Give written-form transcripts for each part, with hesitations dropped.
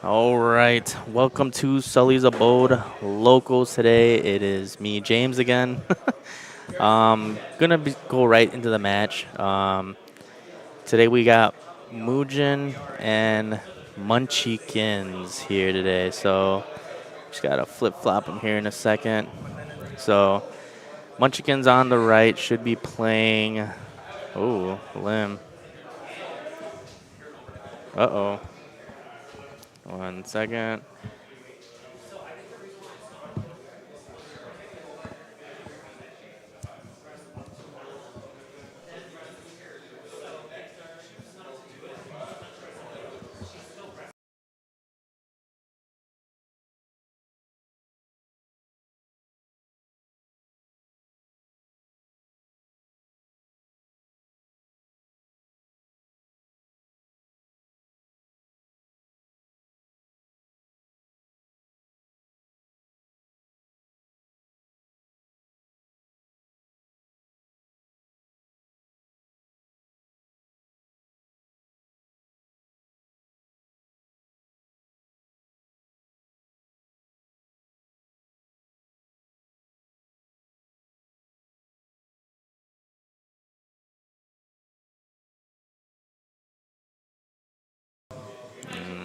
All right, welcome to Sully's Abode Locals. Today it is me, James, again. Go right into the match. Today we got Muujin and Munchkins here today. So just gotta flip flop them here in a second. So Munchkins on the right should be playing. Oh, Lim. Uh oh. One second.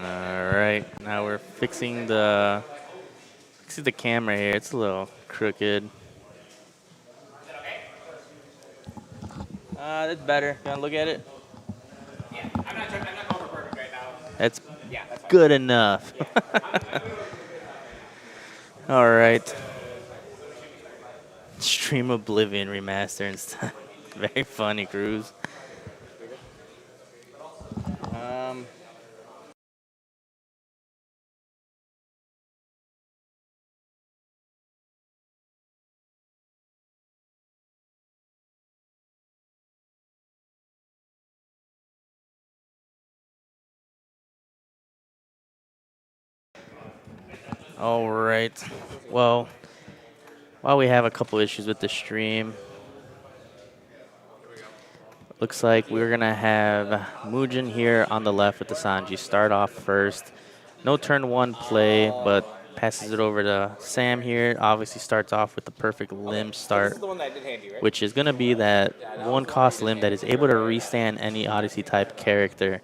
All right, now we're fixing the camera here. It's a little crooked. That's better. You wanna look at it? I'm not going for perfect right now. That's Yeah, that's fine. good enough. All right. Stream Oblivion remaster instead. Very funny, Cruz. Um, all right. Well, while we have a couple issues with the stream, looks like we're gonna have Muujin here on the left with the Sanji start off first. No turn one play, but passes it over to Sam here. Obviously starts off with the perfect limb This start, is the one that I did hand you, right? which is gonna be that one cost limb that is able to restand any Odyssey type character.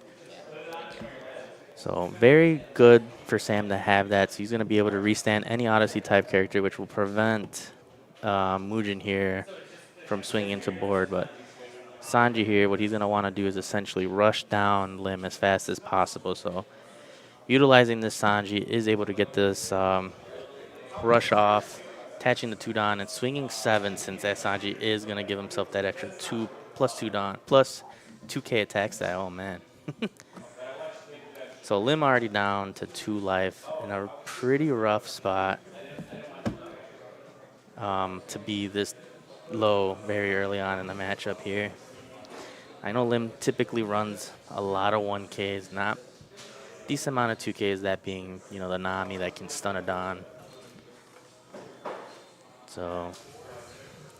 So very good for Sam to have that. So he's gonna be able to restand any Odyssey type character, which will prevent Muujin here from swinging into board. But Sanji here, what he's going to want to do is essentially rush down Lim as fast as possible. So utilizing this, Sanji is able to get this rush off, attaching the 2 Don, and swinging 7, since that Sanji is going to give himself that extra 2 plus 2 Don plus 2k attack stat. Oh, man. So Lim already down to 2 life in a pretty rough spot to be this low very early on in the matchup here. I know Lim typically runs a lot of 1Ks, not decent amount of 2Ks, that being, the Nami that can stun a Don. So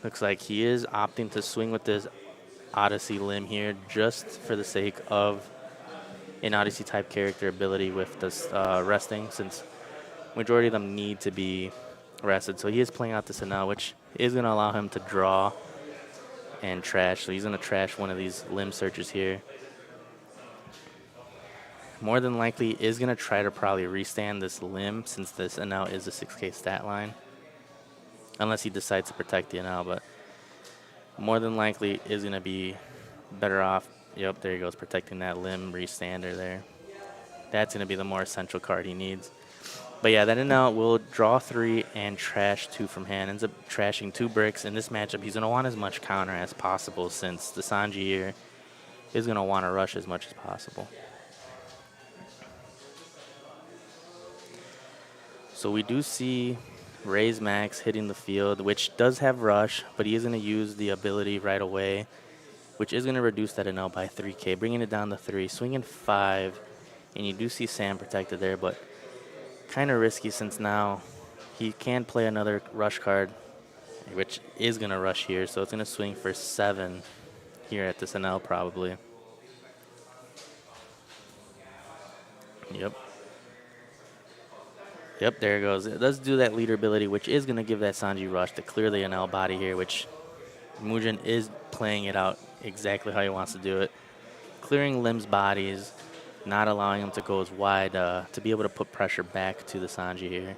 looks like he is opting to swing with this Odyssey Lim here just for the sake of an Odyssey type character ability with this resting, since majority of them need to be rested. So he is playing out this NL, which is going to allow him to draw and trash. So he's going to trash one of these limb searches here. More than likely is going to try to probably restand this limb, since this NL is a 6k stat line. Unless he decides to protect the NL, but more than likely is going to be better off. Yep, there he goes, protecting that limb restander there. That's going to be the more essential card he needs. But yeah, that NL will draw 3 and trash 2 from hand. Ends up trashing 2 bricks. In this matchup, he's going to want as much counter as possible, since the Sanji here is going to want to rush as much as possible. So we do see Raise Max hitting the field, which does have rush, but he is going to use the ability right away, which is going to reduce that NL by 3k, bringing it down to 3, swinging 5, and you do see Sam protected there, but kind of risky, since now he can play another rush card, which is going to rush here, so it's going to swing for 7 here at this NL probably. Yep. Yep, there it goes. It does do that leader ability, which is going to give that Sanji rush to clear the NL body here, which Mugen is playing it out exactly how he wants to do it. Clearing Lim's bodies, not allowing him to go as wide to be able to put pressure back to the Sanji here.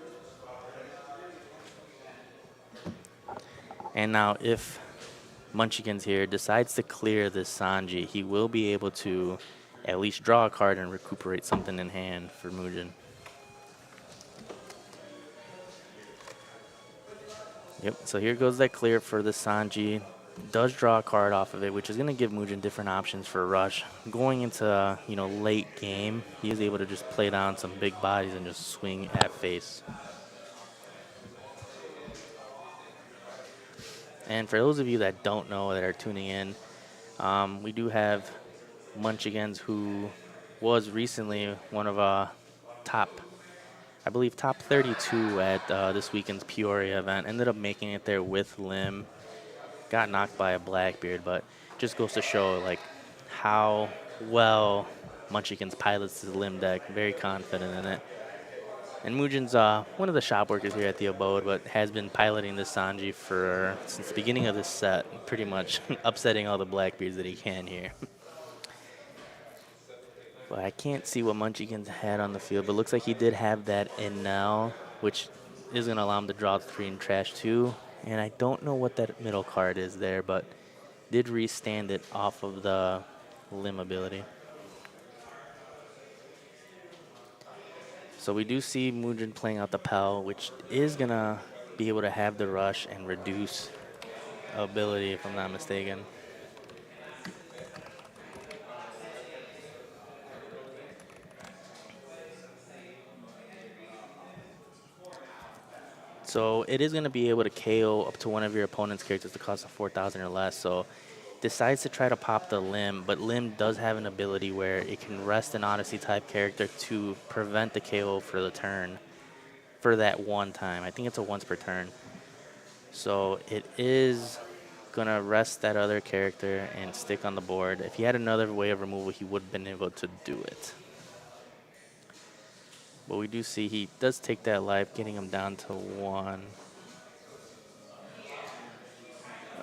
And now if Munchkins here decides to clear this Sanji, he will be able to at least draw a card and recuperate something in hand for Mugen. Yep, so here goes that clear for the Sanji. Does draw a card off of it, which is going to give Mugen different options for a rush. Going into, late game, he is able to just play down some big bodies and just swing at face. And for those of you that don't know, that are tuning in, we do have Munchkins, who was recently one of top 32 at this weekend's Peoria event. Ended up making it there with Lim. Got knocked by a Blackbeard, but just goes to show like how well Munchkins pilots his Lim deck. Very confident in it. And Mugen's one of the shop workers here at the Abode, but has been piloting this Sanji since the beginning of this set, pretty much upsetting all the Blackbeards that he can here. But I can't see what Munchkins had on the field, but looks like he did have that in now, which is going to allow him to draw 3 and trash 2. And I don't know what that middle card is there, but did restand it off of the Lim ability. So we do see Mugen playing out the Pell, which is going to be able to have the rush and reduce ability, if I'm not mistaken. So it is going to be able to KO up to one of your opponent's characters that cost 4,000 or less. So decides to try to pop the Lim, but Lim does have an ability where it can rest an Odyssey type character to prevent the KO for the turn for that one time. I think it's a once per turn. So it is going to rest that other character and stick on the board. If he had another way of removal, he would have been able to do it. But we do see he does take that life, getting him down to 1.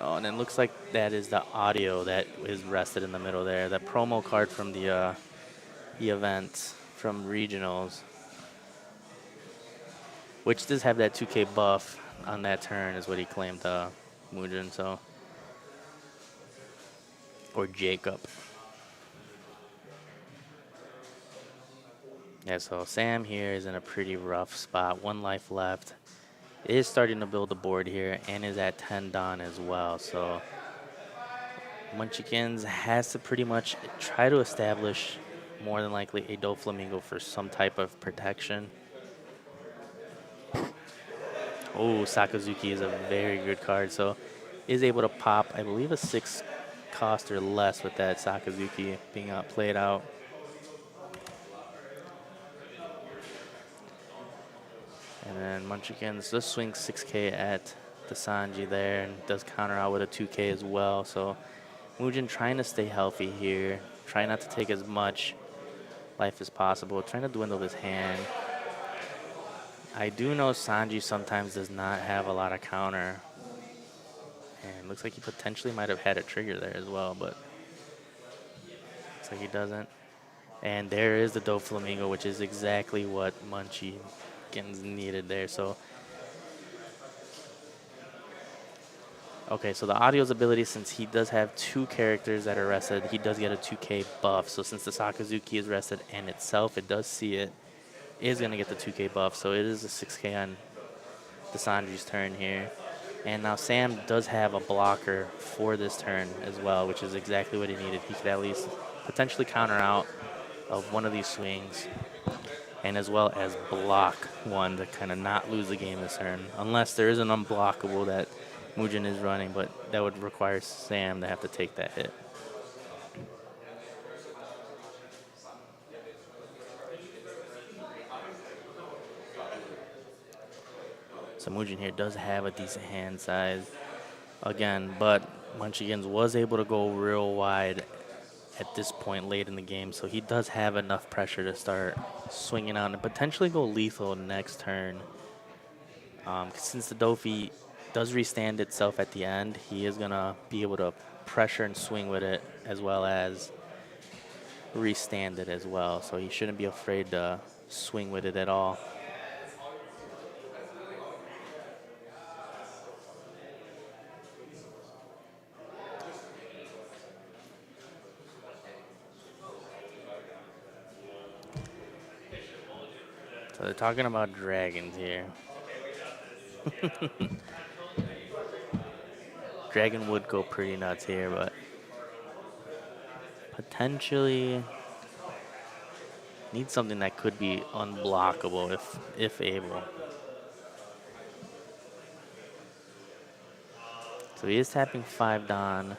Oh, and it looks like that is the audio that is rested in the middle there. That promo card from the event from regionals, which does have that 2K buff on that turn, is what he claimed Mugen, so. Or Jacob. Yeah, so Sam here is in a pretty rough spot. 1 life left. Is starting to build the board here and is at 10 Dawn as well. So Munchkins has to pretty much try to establish more than likely a Doflamingo for some type of protection. Oh, Sakazuki is a very good card. So is able to pop, I believe, a 6 cost or less with that Sakazuki being played out. And then Munchkins does swing 6K at the Sanji there and does counter out with a 2K as well. So Mugen trying to stay healthy here, trying not to take as much life as possible, trying to dwindle his hand. I do know Sanji sometimes does not have a lot of counter. And looks like he potentially might have had a trigger there as well, but looks like he doesn't. And there is the Doflamingo, which is exactly what Munchkins needed there. So okay, so the Audio's ability, since he does have 2 characters that are rested, he does get a 2K buff. So since the Sakazuki is rested and itself, it does see it, is going to get the 2K buff. So it is a 6K on the Sanji's turn here. And now Sam does have a blocker for this turn as well, which is exactly what he needed. He could at least potentially counter out of one of these swings, and as well as block one to kind of not lose the game this turn, unless there is an unblockable that Mugen is running, but that would require Sam to have to take that hit. So Mugen here does have a decent hand size again, but Munchkins was able to go real wide at this point late in the game, so he does have enough pressure to start swinging on and potentially go lethal next turn. Since the Dofi does restand itself at the end, he is going to be able to pressure and swing with it as well as restand it as well. So he shouldn't be afraid to swing with it at all. So they're talking about dragons here. Dragon would go pretty nuts here, but potentially need something that could be unblockable if able. So he is tapping 5 Don.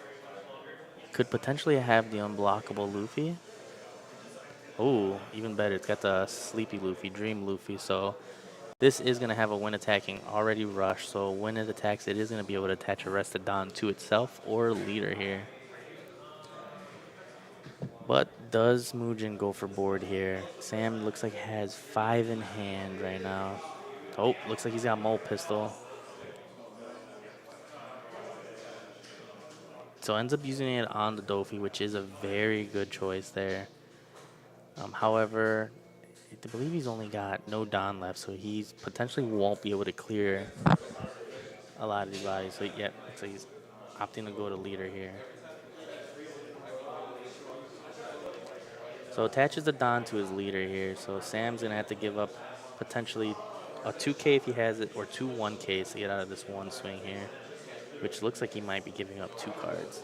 Could potentially have the unblockable Luffy. Oh, even better. It's got the Sleepy Luffy, Dream Luffy. So this is going to have a when attacking already rush. So when it attacks, it is going to be able to attach Arrested Don to itself or leader here. But does Mugen go for board here? Sam looks like has 5 in hand right now. Oh, looks like he's got Mole Pistol. So ends up using it on the Dofi, which is a very good choice there. However, I believe he's only got no Don left, so he's potentially won't be able to clear a lot of these bodies. So yeah, looks like he's opting to go to leader here. So attaches the Don to his leader here. So Sam's gonna have to give up potentially a 2K if he has it, or 2 1Ks to get out of this one swing here, which looks like he might be giving up 2 cards.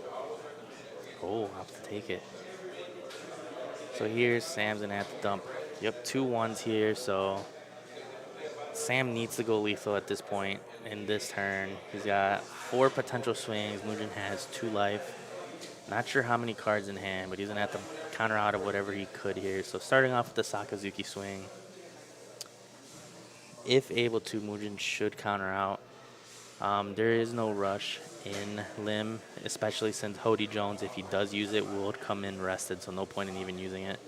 Oh, opts to take it. So here, Sam's gonna have to dump, 2 1s here. So Sam needs to go lethal at this point in this turn. He's got 4 potential swings. Mugen has 2 life. Not sure how many cards in hand, but he's gonna have to counter out of whatever he could here. So starting off with the Sakazuki swing. If able to, Mugen should counter out. There is no rush in Limb, especially since Hody Jones, if he does use it, will come in rested, so no point in even using it.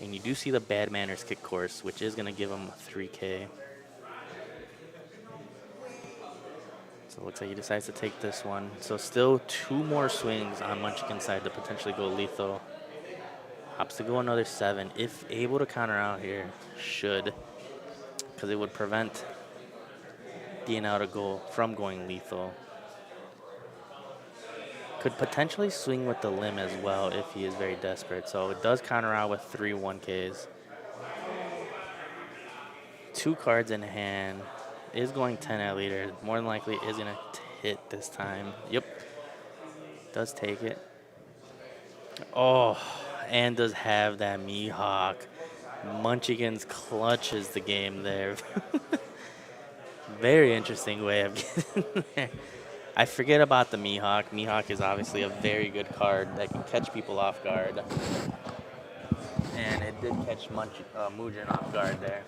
And you do see the Bad Manners kick course, which is going to give him 3K. So it looks like he decides to take this one. So still 2 more swings on Munchkin's side to potentially go lethal. Opts to go another 7. If able to counter out here, should, because it would prevent DNL to go from going lethal. Could potentially swing with the Limb as well if he is very desperate. So it does counter out with 3 1Ks. 2 cards in hand. Is going 10 at leader. More than likely is going to hit this time. Yep. Does take it. Oh, and does have that Mihawk. Munchkins clutches the game there. Very interesting way of getting there. I forget about the Mihawk. Mihawk is obviously a very good card that can catch people off guard. And it did catch Mugen off guard there.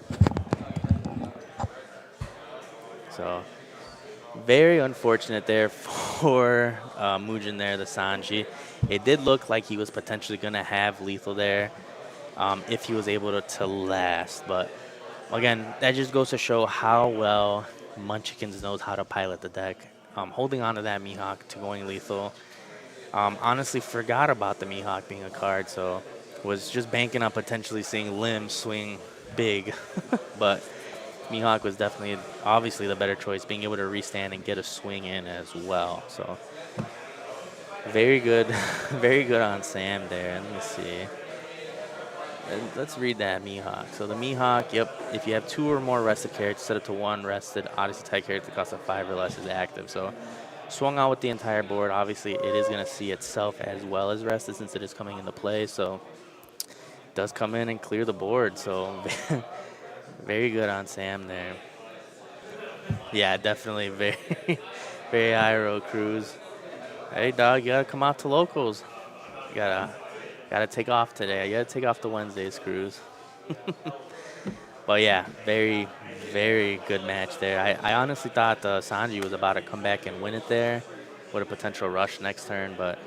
So, very unfortunate there for Mugen there, the Sanji. It did look like he was potentially going to have lethal there if he was able to last. But, again, that just goes to show how well Munchkins knows how to pilot the deck. Holding on to that Mihawk to going lethal. Honestly, forgot about the Mihawk being a card, so was just banking on potentially seeing Lim swing big. But Mihawk was definitely, obviously, the better choice, being able to restand and get a swing in as well. So very good, very good on Sam there. Let me see. Let's read that Mihawk. So the Mihawk, if you have 2 or more rested characters, set it to 1 rested. Odyssey type character cost of 5 or less is active. So swung out with the entire board. Obviously, it is going to see itself as well as rested since it is coming into play. So it does come in and clear the board. So very good on Sam there. Yeah, definitely very, very high road cruise. Hey, dog, you got to come out to locals. You Gotta take off today. You gotta take off the Wednesdays cruise. But yeah, very, very good match there. I honestly thought Sanji was about to come back and win it there with a potential rush next turn, but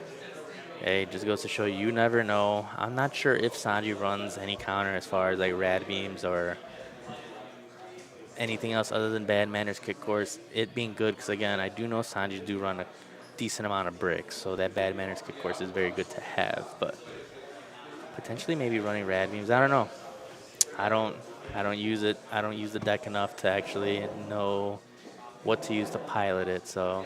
Hey, just goes to show you never know. I'm not sure if Sanji runs any counter as far as like rad beams or anything else other than bad manners kick course. It being good because again, I do know Sanji do run a decent amount of bricks, so that bad manners kick course is very good to have. But potentially maybe running rad beams. I don't know. I don't. I don't use it. I don't use the deck enough to actually know what to use to pilot it. So,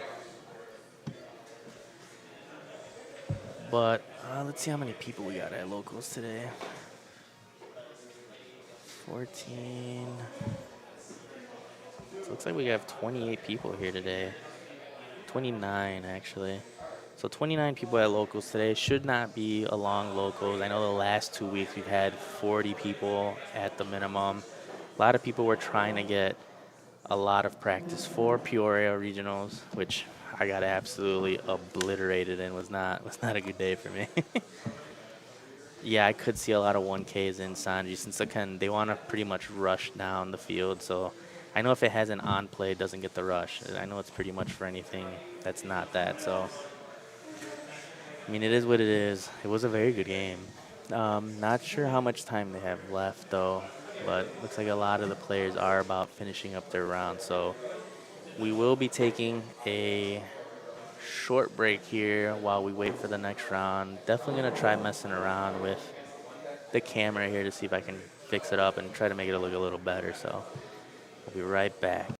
but let's see how many people we got at locals today. 14. So it looks like we have 28 people here today. 29 actually. So 29 people at locals today. Should not be a long locals. I know the last 2 weeks we've had 40 people at the minimum. A lot of people were trying to get a lot of practice for Peoria regionals, which I got absolutely obliterated and was not a good day for me. Yeah, I could see a lot of 1Ks in Sanji since they want to pretty much rush down the field. So I know if it has an on play, it doesn't get the rush. I know it's pretty much for anything that's not that. So, I mean, it is what it is. It was a very good game. Not sure how much time they have left, though, but looks like a lot of the players are about finishing up their round. So we will be taking a short break here while we wait for the next round. Definitely going to try messing around with the camera here to see if I can fix it up and try to make it look a little better. So we'll be right back.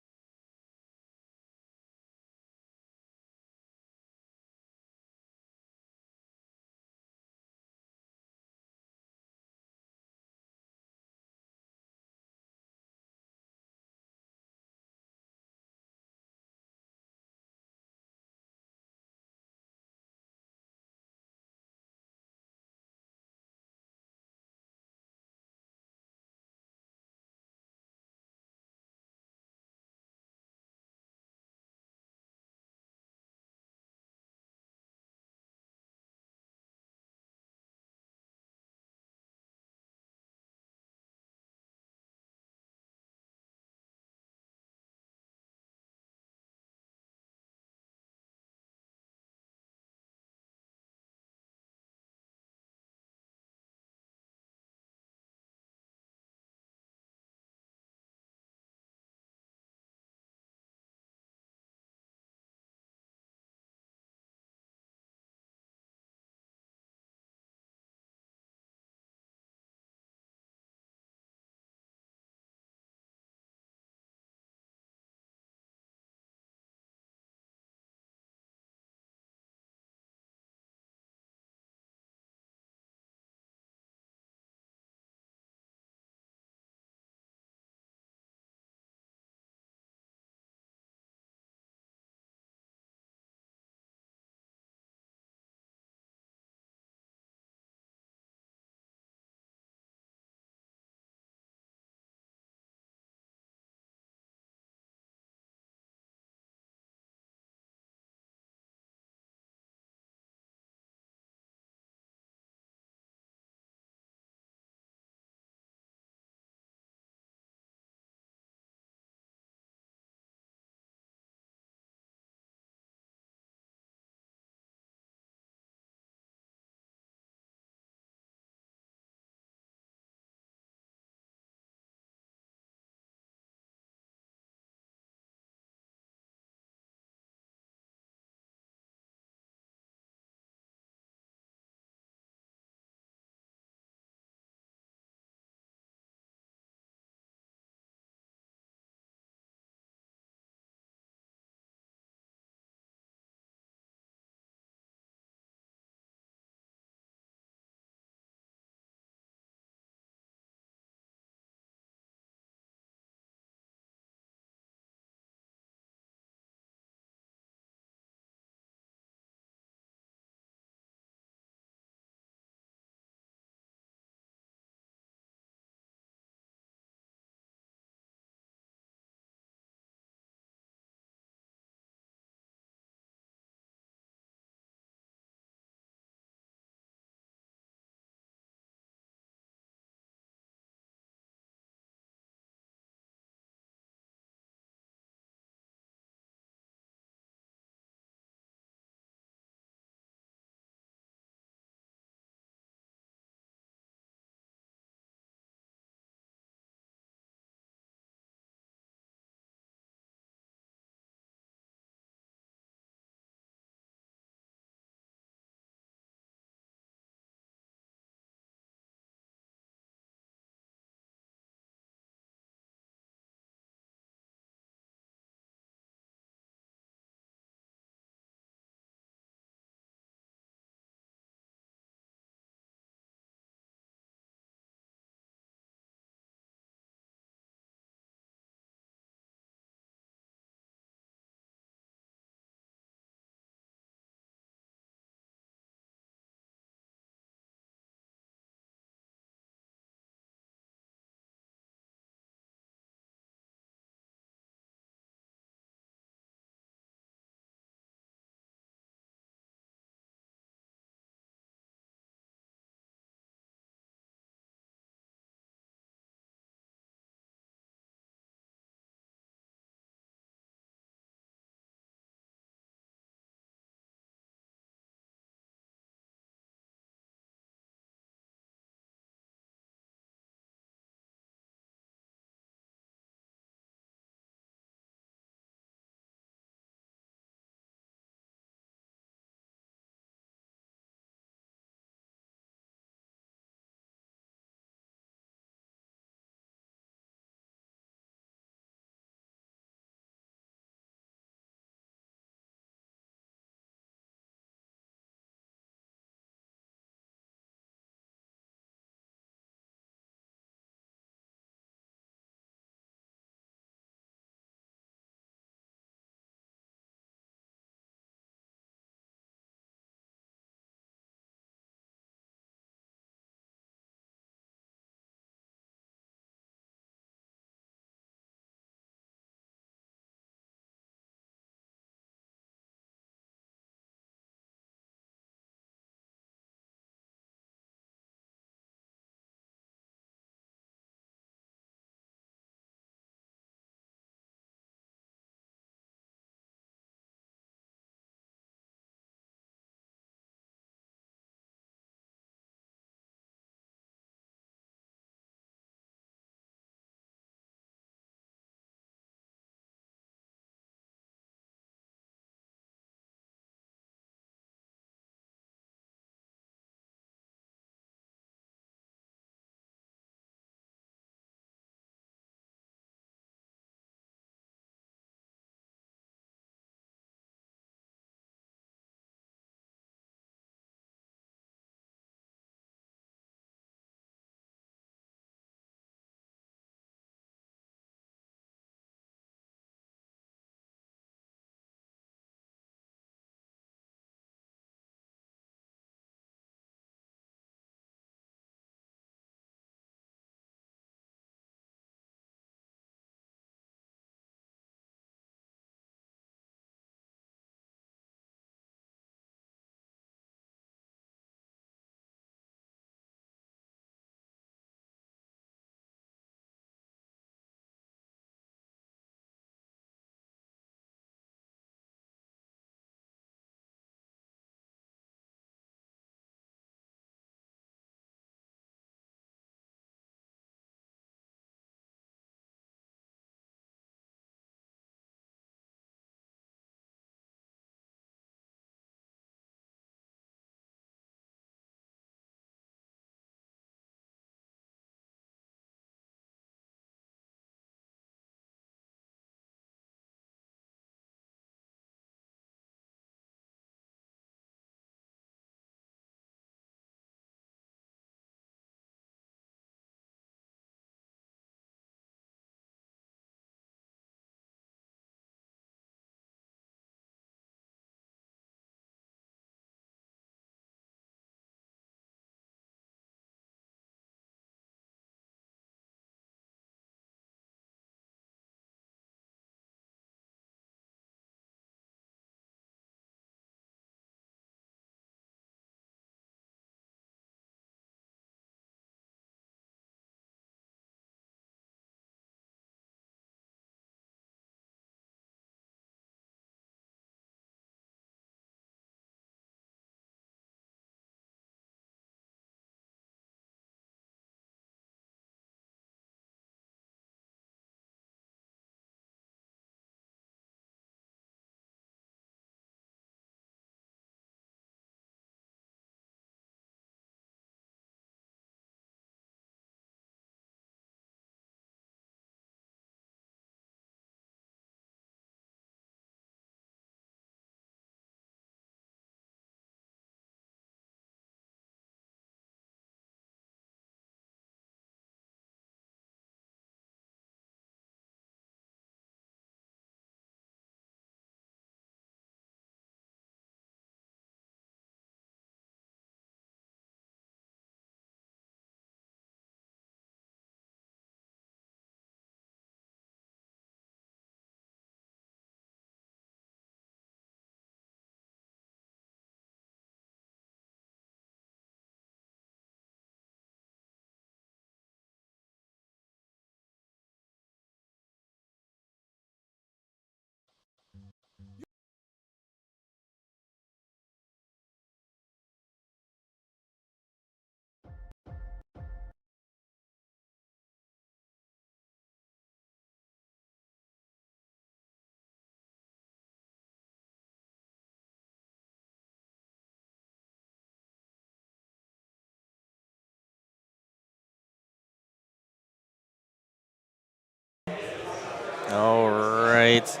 All right.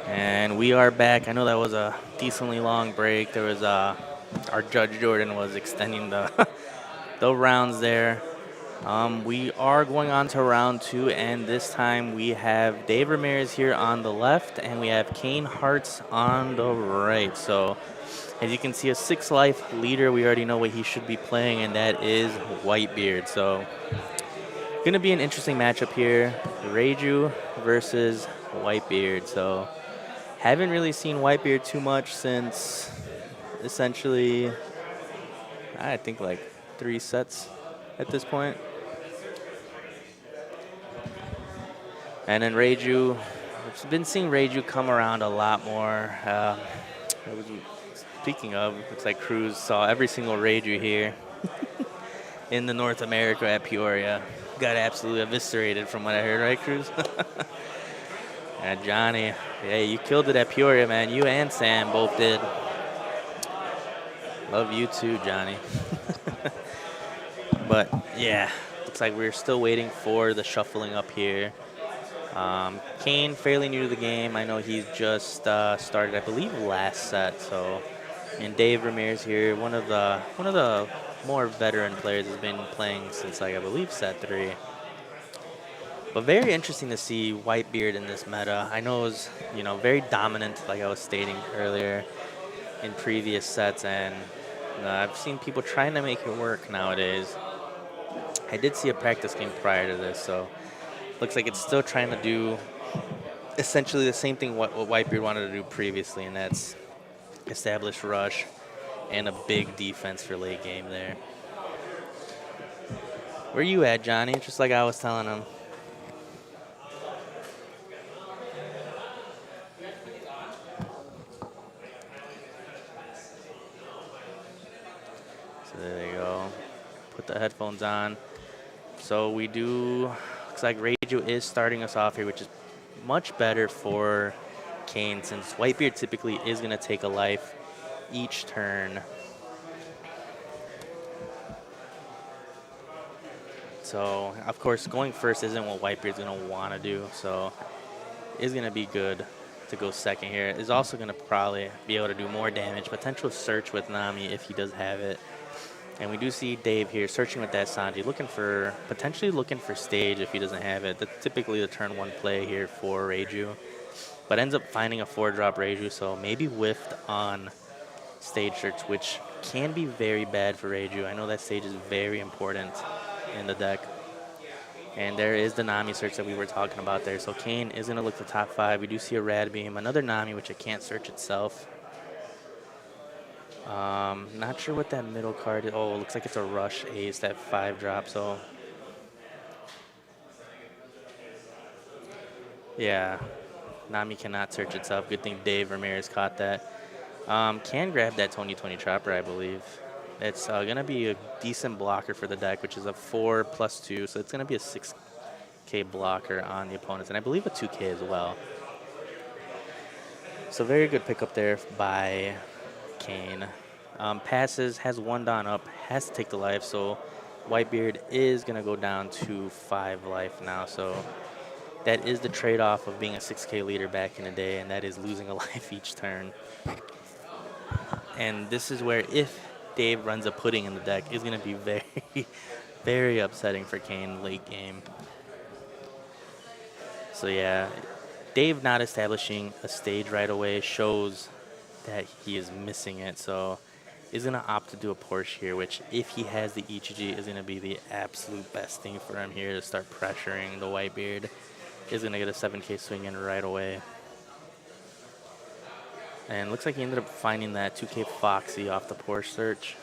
And we are back. I know that was a decently long break. There was our Judge Jordan was extending the the rounds there. We are going on to round 2, and this time we have Dave Ramirez here on the left, and we have Kane Hartz on the right. So, as you can see, a 6-life leader. We already know what he should be playing, and that is Whitebeard. So, gonna be an interesting matchup here. Reiju versus Whitebeard. So, haven't really seen Whitebeard too much since essentially, I think like 3 sets at this point. And then Reiju, I've been seeing Reiju come around a lot more. Speaking of, looks like Cruz saw every single Reiju here in the North America at Peoria. Got absolutely eviscerated from what I heard, right, Cruz? Yeah, Johnny, hey, you killed it at Peoria, man. You and Sam both did. Love you too, Johnny. But yeah, looks like we're still waiting for the shuffling up here. Kane, fairly new to the game. I know he's just started, I believe, last set. So, and Dave Ramirez here, one of the more veteran players, has been playing since, like, I believe, set 3. But very interesting to see Whitebeard in this meta. I know it was, very dominant, like I was stating earlier in previous sets, and I've seen people trying to make it work nowadays. I did see a practice game prior to this, so looks like it's still trying to do essentially the same thing what Whitebeard wanted to do previously, and that's establish rush and a big defense for late game there. Where you at, Johnny? Just like I was telling him. So there they go. Put the headphones on. So we do, looks like Reiju is starting us off here, which is much better for Kane, since Whitebeard typically is going to take a life each turn. So, of course, going first isn't what Whitebeard's going to want to do, so is going to be good to go second here. Is also going to probably be able to do more damage. Potential search with Nami if he does have it. And we do see Dave here searching with that Sanji, potentially looking for stage if he doesn't have it. That's typically the turn 1 play here for Reiju. But ends up finding a 4-drop Reiju, so maybe whiffed on stage search, which can be very bad for Reiju. I know that stage is very important in the deck. And there is the Nami search that we were talking about there. So Kane is going to look to top 5. We do see a Rad Beam, another Nami, which it can't search itself. Not sure what that middle card is. Oh, it looks like it's a Rush Ace, that 5-drop. So, yeah, Nami cannot search itself. Good thing Dave Ramirez caught that. Can grab that Tony Chopper, I believe. It's going to be a decent blocker for the deck, which is a 4+2. So it's going to be a 6K blocker on the opponents, and I believe a 2K as well. So very good pickup there by Kane. Passes, has 1 Dawn up, has to take the life, so Whitebeard is going to go down to 5 life now. So that is the trade-off of being a 6K leader back in the day, and that is losing a life each turn. And this is where, if Dave runs a pudding in the deck, is going to be very, very upsetting for Kane late game. So yeah, Dave not establishing a stage right away shows that he is missing it. So is going to opt to do a Porsche here, which if he has the EGG is going to be the absolute best thing for him here to start pressuring the Whitebeard. Is going to get a 7K swing in right away. And looks like he ended up finding that 2K Foxy off the Porsche search.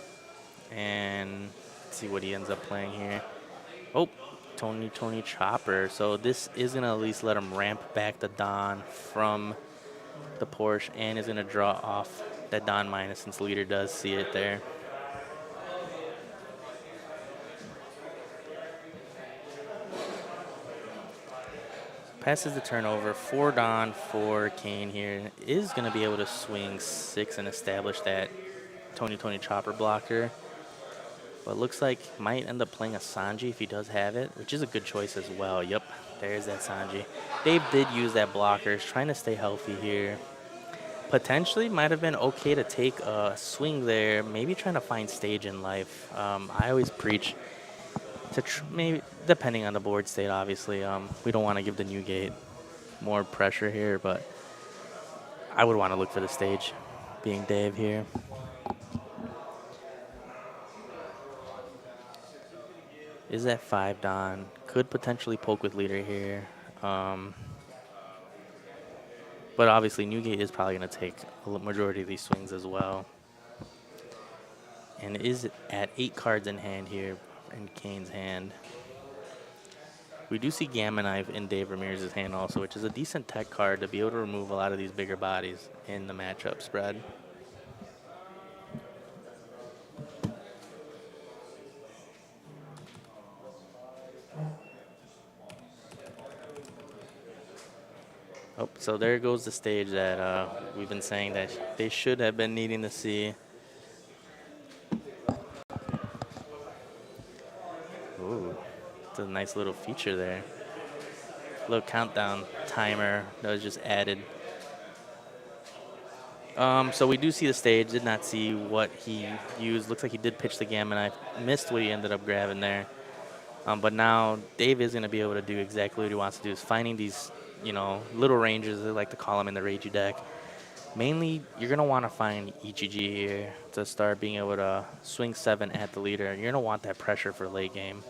And let's see what he ends up playing here. Oh, Tony Chopper. So this is going to at least let him ramp back the Dawn from the Porsche, and is going to draw off that Dawn minus since leader does see it there. Passes the turnover. 4 Dawn for Kane here. Is going to be able to swing 6 and establish that Tony Chopper blocker. But looks like might end up playing a Sanji if he does have it, which is a good choice as well. Yep, there's that Sanji. Dave did use that blocker. He's trying to stay healthy here. Potentially might have been okay to take a swing there, maybe trying to find stage in life. I always preach to maybe, depending on the board state, obviously. We don't want to give the new gate more pressure here, but I would want to look for the stage, being Dave here. Is that 5 Don? Could potentially poke with leader here. But obviously, Newgate is probably going to take a majority of these swings as well. And is at 8 cards in hand here in Kane's hand. We do see Gamma Knife in Dave Ramirez's hand also, which is a decent tech card to be able to remove a lot of these bigger bodies in the matchup spread. Oh, so there goes the stage that we've been saying that they should have been needing to see. Ooh, it's a nice little feature there. Little countdown timer that was just added. So we do see the stage. Did not see what he used. Looks like he did pitch the Gamma Knife. Missed what he ended up grabbing there. But now Dave is going to be able to do exactly what he wants to do, is finding these, little ranges, they like to call them in the Reiju deck. Mainly, you're going to want to find EGG here to start being able to swing 7 at the leader. You're going to want that pressure for late game.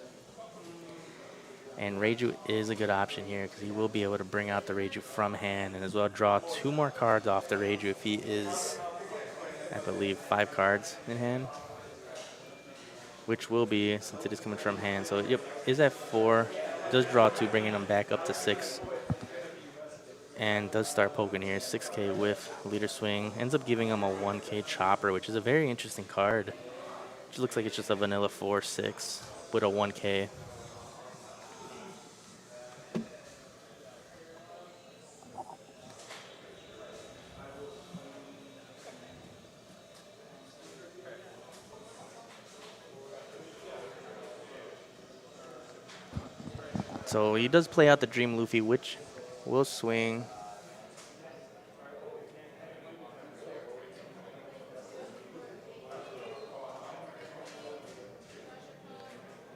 And Reiju is a good option here because he will be able to bring out the Reiju from hand and as well draw 2 more cards off the Reiju if he is, I believe, 5 cards in hand. Which will be, since it is coming from hand. So, yep, is at 4. Does draw 2, bringing him back up to 6. And does start poking here. 6K with leader swing. Ends up giving him a 1K chopper, which is a very interesting card. Which looks like it's just a vanilla 4/6 with a 1K. So he does play out the Dream Luffy, which will swing.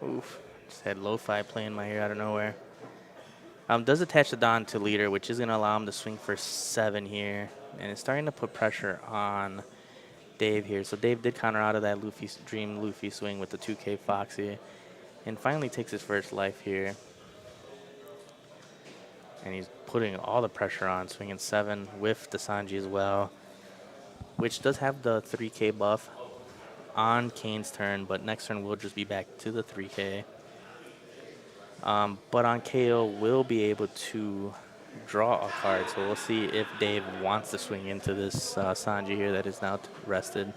Oof. Just had Lo-Fi playing my ear out of nowhere. Does attach the Don to leader, which is going to allow him to swing for 7 here. And it's starting to put pressure on Dave here. So Dave did counter out of that Dream Luffy swing with the 2K Foxy. And finally takes his first life here. And he's putting all the pressure on, swinging 7 with the Sanji as well, which does have the 3K buff on Kane's turn, but next turn will just be back to the 3K. But on KO, will be able to draw a card, so we'll see if Dave wants to swing into this Sanji here that is now rested.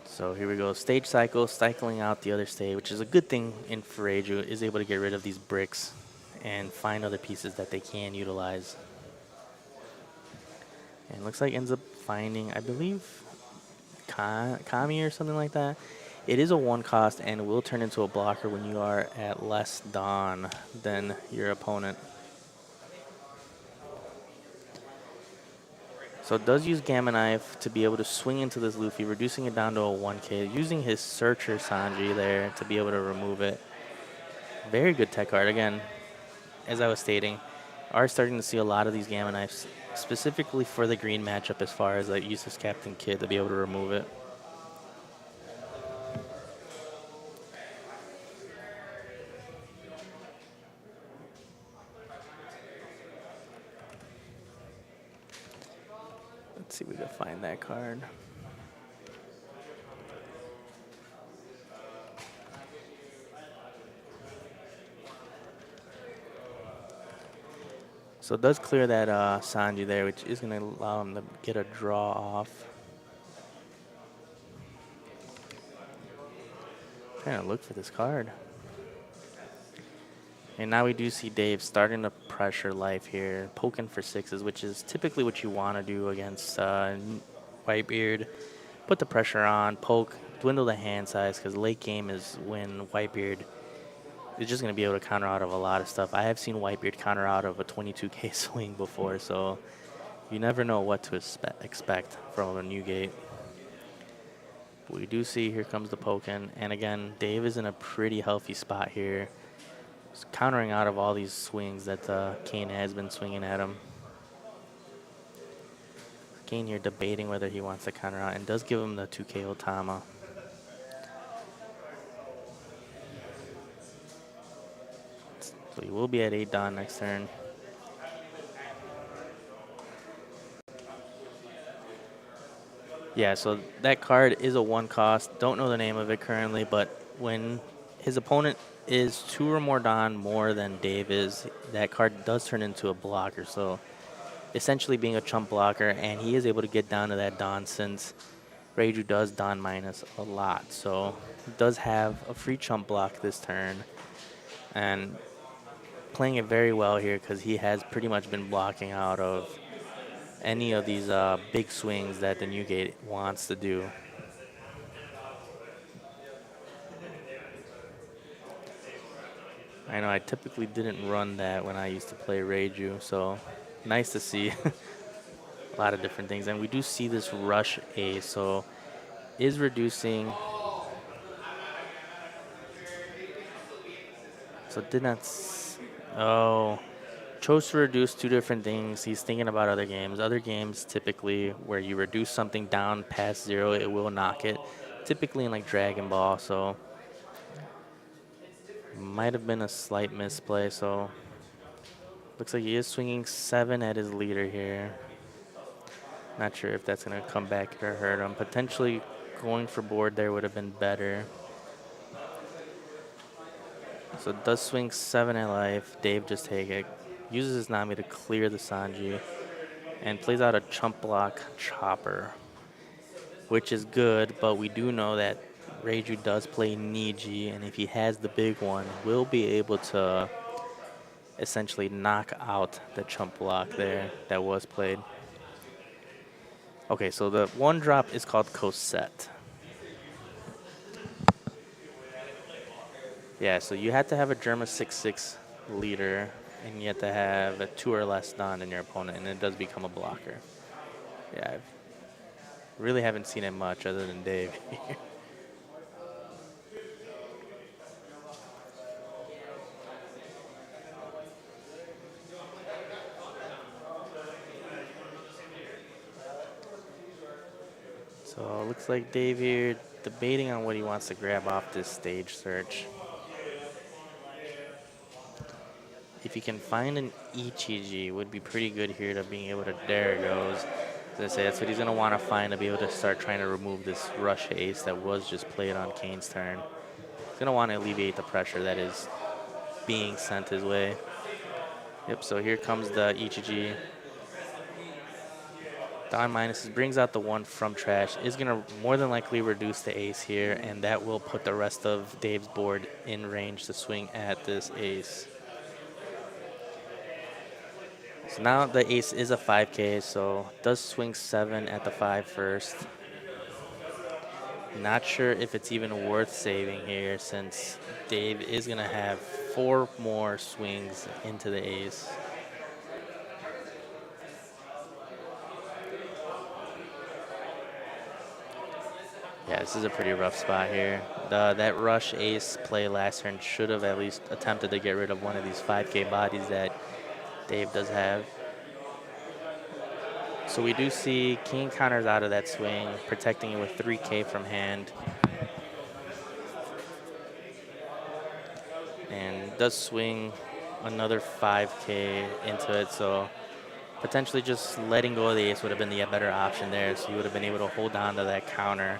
So here we go, stage cycle, cycling out the other stage, which is a good thing in Reiju, is able to get rid of these bricks and find other pieces that they can utilize. And looks like ends up finding, I believe, Kami or something like that. It is a 1 cost and will turn into a blocker when you are at less Dawn than your opponent. So it does use Gamma Knife to be able to swing into this Luffy, reducing it down to a 1K, using his Searcher Sanji there to be able to remove it. Very good tech card. Again, as I was stating, are starting to see a lot of these Gamma Knives, specifically for the green matchup as far as like use this Captain Kid to be able to remove it. Let's see if we can find that card. So it does clear that Sanji there, which is going to allow him to get a draw off. Trying to look for this card. And now we do see Dave starting to pressure life here, poking for 6s, which is typically what you want to do against Whitebeard, put the pressure on, poke, dwindle the hand size, because late game is when Whitebeard is just going to be able to counter out of a lot of stuff. I have seen Whitebeard counter out of a 22k swing before, so you never know what to expect from a new gate. But we do see here comes the poking, and again, Dave is in a pretty healthy spot here. He's countering out of all these swings that Kane has been swinging at him. Kane here debating whether he wants to counter out, and does give him the 2K Otama. So he will be at 8 Dawn next turn. Yeah, so that card is a 1 cost. Don't know the name of it currently, but when his opponent is 2 or more Dawn more than Dave is, that card does turn into a blocker. So essentially being a chump blocker, and he is able to get down to that Dawn since Reiju does Dawn minus a lot. So he does have a free chump block this turn, and playing it very well here because he has pretty much been blocking out of any of these big swings that the new gate wants to do. I know I typically didn't run that when I used to play Reiju, so nice to see a lot of different things. And we do see this rush ace, so is reducing. So did not. Oh, chose to reduce 2 different things. He's thinking about other games. Other games, typically, where you reduce something down past 0, it will knock it. Typically in like Dragon Ball, so might have been a slight misplay. So looks like he is swinging 7 at his leader here. Not sure if that's going to come back or hurt him. Potentially going for board there would have been better. So does swing 7 at life. Dave just take it. Uses his Nami to clear the Sanji. And plays out a chump block chopper, which is good, but we do know that Reiju does play Niji, and if he has the big one, will be able to essentially knock out the chump block there that was played. Okay, so the 1 drop is called Cosette. Yeah, so you have to have a Germa 6/6 leader, and you have to have a 2 or less Dawn in your opponent, and it does become a blocker. Yeah, I really haven't seen it much other than Dave here. So it looks like Dave here debating on what he wants to grab off this stage search. If he can find an Ichiji, would be pretty good here to being able to, there it goes. As I say, that's what he's going to want to find to be able to start trying to remove this rush ace that was just played on Kane's turn. He's going to want to alleviate the pressure that is being sent his way. Yep, so here comes the Ichiji. Dawn minuses, brings out the 1 from trash, is going to more than likely reduce the ace here, and that will put the rest of Dave's board in range to swing at this ace. So now the ace is a 5K, so does swing 7 at the 5 first. Not sure if it's even worth saving here since Dave is going to have 4 more swings into the ace. Yeah, this is a pretty rough spot here. That rush ace play last turn should have at least attempted to get rid of one of these 5K bodies that Dave does have. So we do see King counters out of that swing, protecting it with 3K from hand. And does swing another 5K into it, so potentially just letting go of the ace would have been the better option there, so you would have been able to hold on to that counter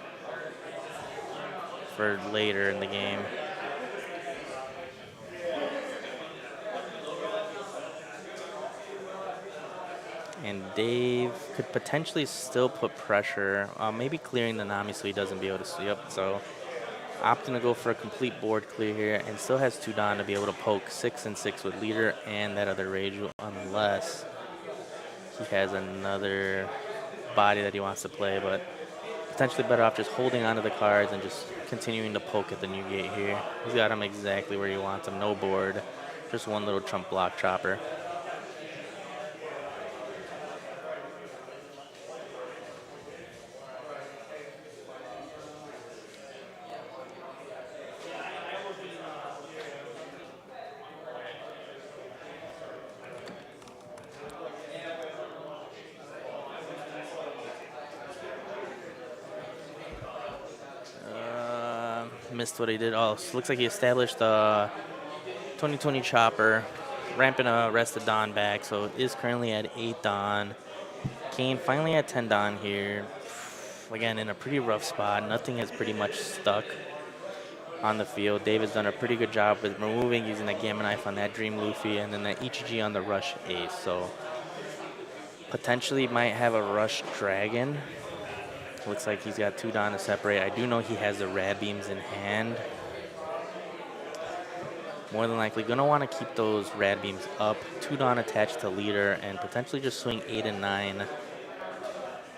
for later in the game. And Dave could potentially still put pressure, maybe clearing the Nami so he doesn't be able to sweep. So opting to go for a complete board clear here, and still has 2 Dawn to be able to poke 6 and 6 with leader and that other Reiju, unless he has another body that he wants to play, but potentially better off just holding onto the cards and just continuing to poke at the new gate here. He's got him exactly where he wants him. No board, just one little trump block chopper. Missed what he did. Oh, so looks like he established the 2020 chopper, ramping a rest of Don back, so it is currently at 8 Don. Kane finally at 10 Don here. Again, in a pretty rough spot. Nothing has pretty much stuck on the field. David's done a pretty good job with removing, using the Gamma Knife on that Dream Luffy, and then that Ichiji on the Rush Ace. So potentially might have a Rush Dragon. Looks like he's got 2 Don to separate. I do know he has the Rad Beams in hand. More than likely going to want to keep those Rad Beams up. 2 Don attached to leader and potentially just swing 8 and 9.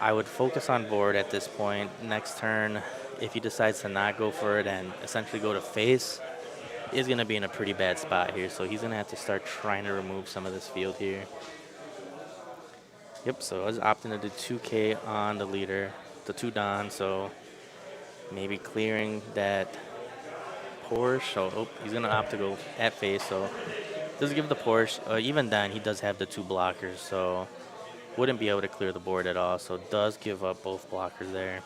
I would focus on board at this point. Next turn, if he decides to not go for it and essentially go to face, is going to be in a pretty bad spot here. So he's going to have to start trying to remove some of this field here. Yep, so I was opting to do 2K on the leader, the 2 Don, so maybe clearing that Porsche. So he's going to opt to go at face, so does give the Porsche. Even then, he does have the 2 blockers, so wouldn't be able to clear the board at all, so does give up both blockers there.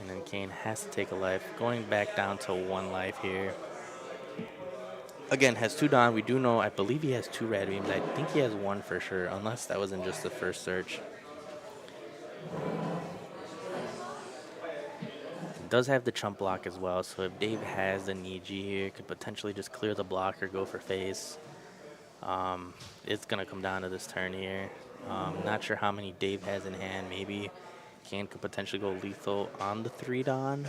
And then Kane has to take a life, going back down to 1 life here. Again, has 2 Don. We do know, I believe he has 2 Rad Beams. I think he has 1 for sure, unless that wasn't just the first search. Does have the chump block as well, so if Dave has the Niji here, could potentially just clear the block or go for face. It's going to come down to this turn here. Not sure how many Dave has in hand. Maybe Kane could potentially go lethal on the 3 Don.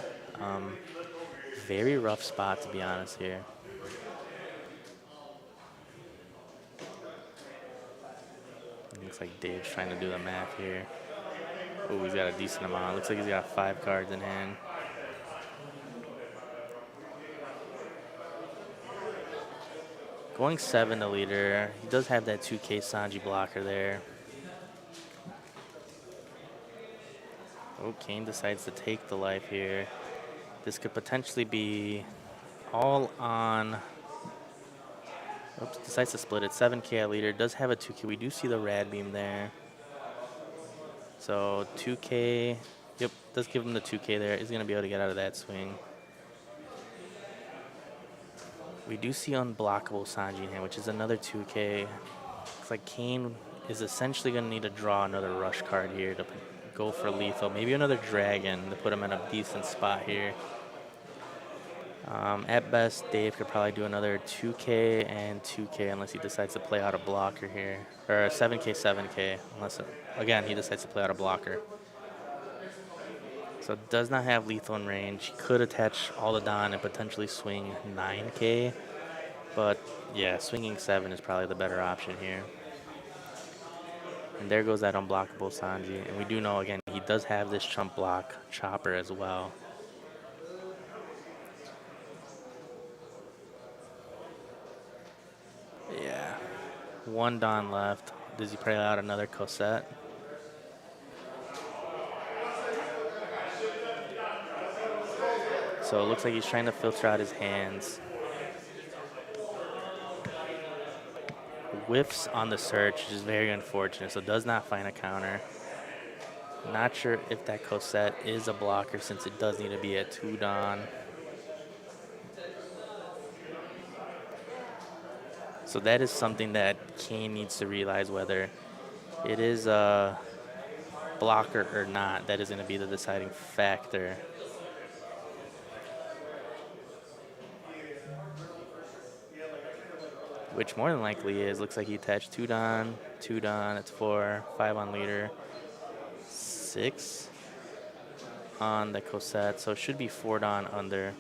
Very rough spot, to be honest, here. Looks like Dave's trying to do the math here. Oh, he's got a decent amount. Looks like he's got 5 cards in hand. Going 7 to leader. He does have that 2K Sanji blocker there. Oh, Kane decides to take the life here. This could potentially be all on. Oops, decides to split it. 7K at leader. Does have a 2K. We do see the Rad Beam there. So 2K. Yep, does give him the 2K there. Is going to be able to get out of that swing. We do see unblockable Sanji in hand, which is another 2K. Looks like Kane is essentially going to need to draw another rush card here to go for lethal. Maybe another dragon to put him in a decent spot here. At best, Dave could probably do another 2K and 2K unless he decides to play out a blocker here. Or a 7K, 7K, unless, again, he decides to play out a blocker. So does not have lethal in range. He could attach all the Don and potentially swing 9K. But yeah, swinging 7 is probably the better option here. And there goes that unblockable Sanji. And we do know, again, he does have this chump block chopper as well. Yeah. 1 Don left. Does he play out another Cosette? So it looks like he's trying to filter out his hands. Whiffs on the search, which is very unfortunate, so does not find a counter. Not sure if that Cosette is a blocker since it does need to be at 2 Don. So that is something that Kane needs to realize, whether it is a blocker or not. That is going to be the deciding factor. Which more than likely is. Looks like he attached 2 Don, 2 Don, it's 4, 5 on leader, 6 on the Cosette, so it should be 4 Don under.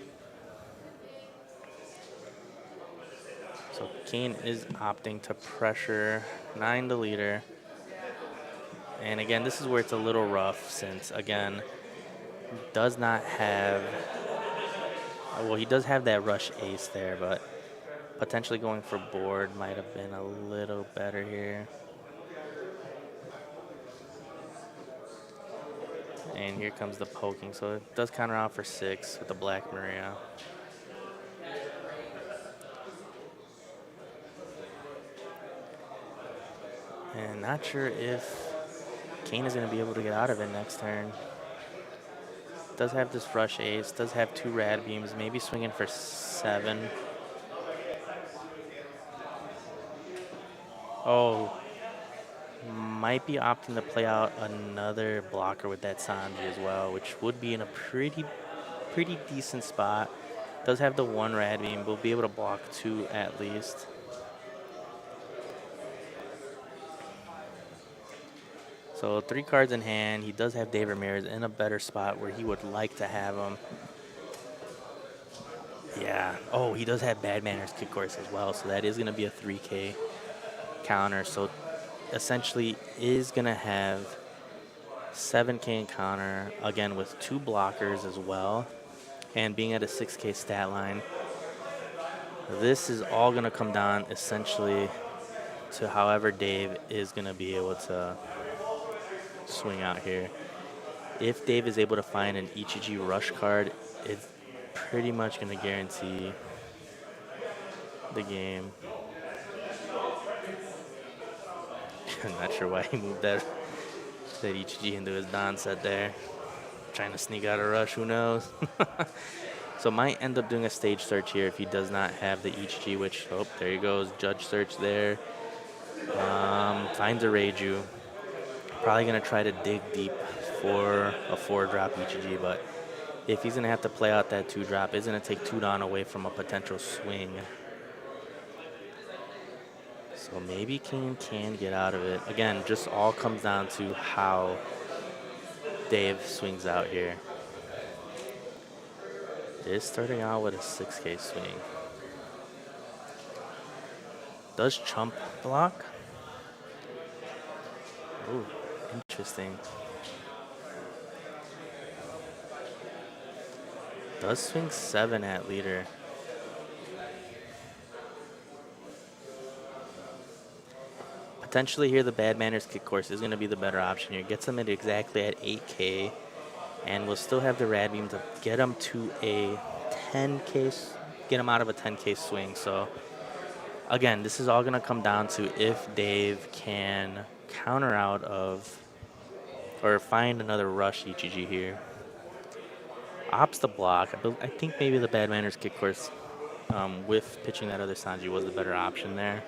So Kane is opting to pressure 9 the leader. And again, this is where it's a little rough since, again, does not have, well, he does have that rush ace there, but potentially going for board might have been a little better here. And here comes the poking, so it does counter out for 6 with the Black Maria. And not sure if Kane is going to be able to get out of it next turn. Does have this rush ace, does have 2 rad beams, maybe swinging for 7. Oh, might be opting to play out another blocker with that Sanji as well, which would be in a pretty decent spot. Does have the 1 rad beam, will be able to block 2 at least. So 3 cards in hand. He does have Dave Ramirez in a better spot where he would like to have him. Yeah. Oh, he does have Bad Manners Kick Course as well, so that is going to be a 3K counter. So essentially is going to have 7K in counter, again with 2 blockers as well, and being at a 6K stat line. This is all going to come down essentially to however Dave is going to be able to swing out here. If Dave is able to find an Ichiji rush card, it's pretty much going to guarantee the game. I'm not sure why he moved that Ichiji into his Don set there. Trying to sneak out a rush, who knows? So might end up doing a stage search here if he does not have the Ichiji, which, oh, there he goes, judge search there. Finds a Reiju. Probably going to try to dig deep for a 4-drop Ichiji, but if he's going to have to play out that 2-drop, it's going to take 2 down away from a potential swing. So maybe Kane can get out of it. Again, just all comes down to how Dave swings out here. Is starting out with a 6K swing. Does chump block? Ooh, interesting. Does swing 7 at leader. Potentially here, the Bad Manners Kick Course is going to be the better option here. Gets him at exactly at 8K, and we'll still have the rad beam to get him to a 10K, get him out of a 10K swing. So again, this is all going to come down to if Dave can counter out of or find another rush Ichiji here. Opts the block. I think maybe the Bad Manners Kick Course with pitching that other Sanji was the better option there.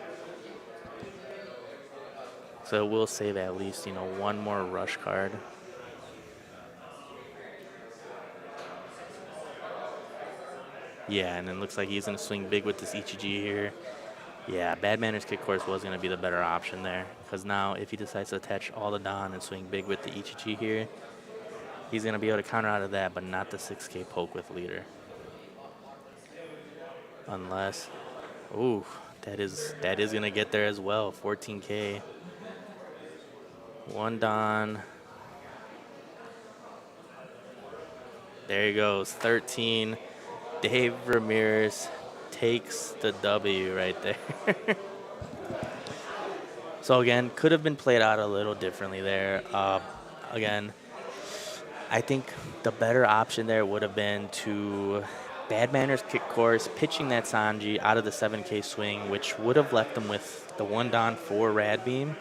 So we'll save at least, 1 more rush card. Yeah, and then looks like he's going to swing big with this Ichiji here. Yeah, Bad Manners Kick Course was going to be the better option there. Because now if he decides to attach all the Don and swing big with the Ichiji here, he's going to be able to counter out of that, but not the 6K poke with leader. Unless, ooh, that is going to get there as well, 14K. 1 Don. There he goes, 13. Dave Ramirez takes the W right there. So again, could have been played out a little differently there. Again, I think the better option there would have been to Bad Manners Kick Course, pitching that Sanji out of the 7K swing, which would have left him with the 1 Don 4 rad beam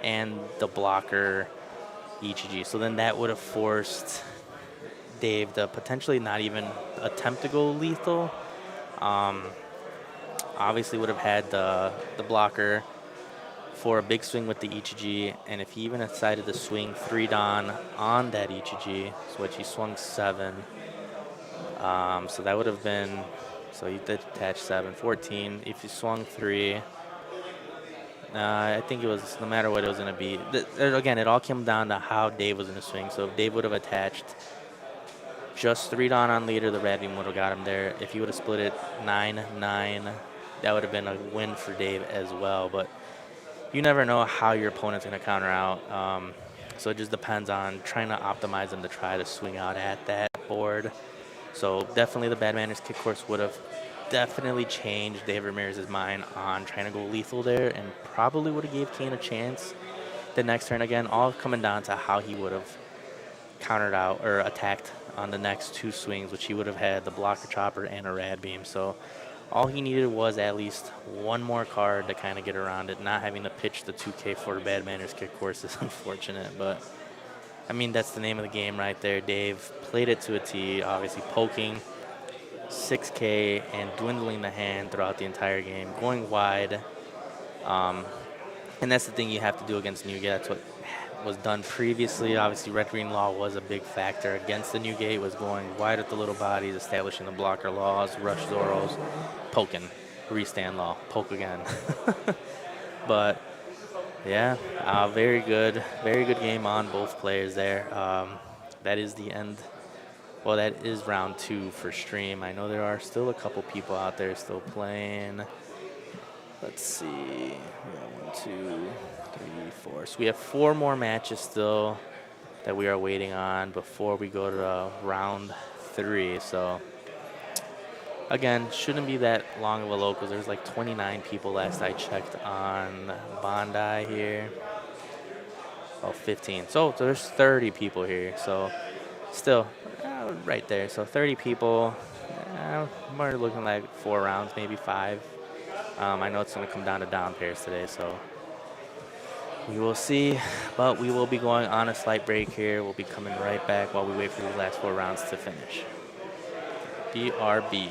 and the blocker Ichiji. So then that would have forced Dave to potentially not even attempt to go lethal. Obviously would have had the blocker for a big swing with the Ichiji, and if he even decided to swing 3 Don on that Ichiji, which he swung 7, so that would have been, so he did attach 7, 14. If he swung 3, I think it was, no matter what it was going to be, again, it all came down to how Dave was going to swing. So if Dave would have attached just 3 Don on leader, the rad beam would have got him there. If he would have split it 9-9, that would have been a win for Dave as well. But you never know how your opponent's going to counter out. So it just depends on trying to optimize them to try to swing out at that board. So definitely the bad manners kick course would have definitely changed Dave Ramirez's mind on trying to go lethal there, and probably would have gave Kane a chance the next turn again, all coming down to how he would have countered out or attacked on the next two swings, which he would have had the blocker chopper and a rad beam. So all he needed was at least one more card to kind of get around it. Not having to pitch the 2K for bad manners kick course is unfortunate, but I mean, that's the name of the game right there. Dave played it to a T, obviously poking 6K and dwindling the hand throughout the entire game, going wide. And that's the thing you have to do against Newgate. That's what was done previously. Obviously, Red Green Law was a big factor against the Newgate, was going wide at the little bodies, establishing the blocker laws, rush Zoros, poking, restand law, poke again. But yeah, very good game on both players there. That is the end. Well, that is round 2 for stream. I know there are still a couple people out there still playing. Let's see. We got 1, 2, 3, 4. So we have 4 more matches still that we are waiting on before we go to round 3. So again, shouldn't be that long of a local. There's like 29 people last I checked on Bondi here. Oh, 15. So there's 30 people here. So still right there. So 30 people. We're looking like 4 rounds, maybe 5. I know it's going to come down to down pairs today, so we will see. But we will be going on a slight break here. We'll be coming right back while we wait for these last 4 rounds to finish. BRB.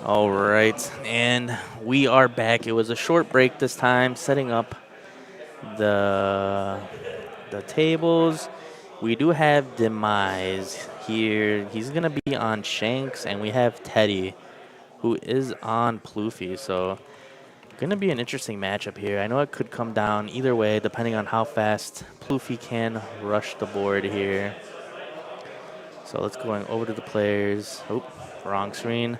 All right, and we are back. It was a short break this time, setting up the tables. We do have Demise here. He's gonna be on Shanks, and we have Teddy, who is on Ploofy. So gonna be an interesting matchup here. I know it could come down either way, depending on how fast Ploofy can rush the board here. So let's go over to the players. Oh, wrong screen.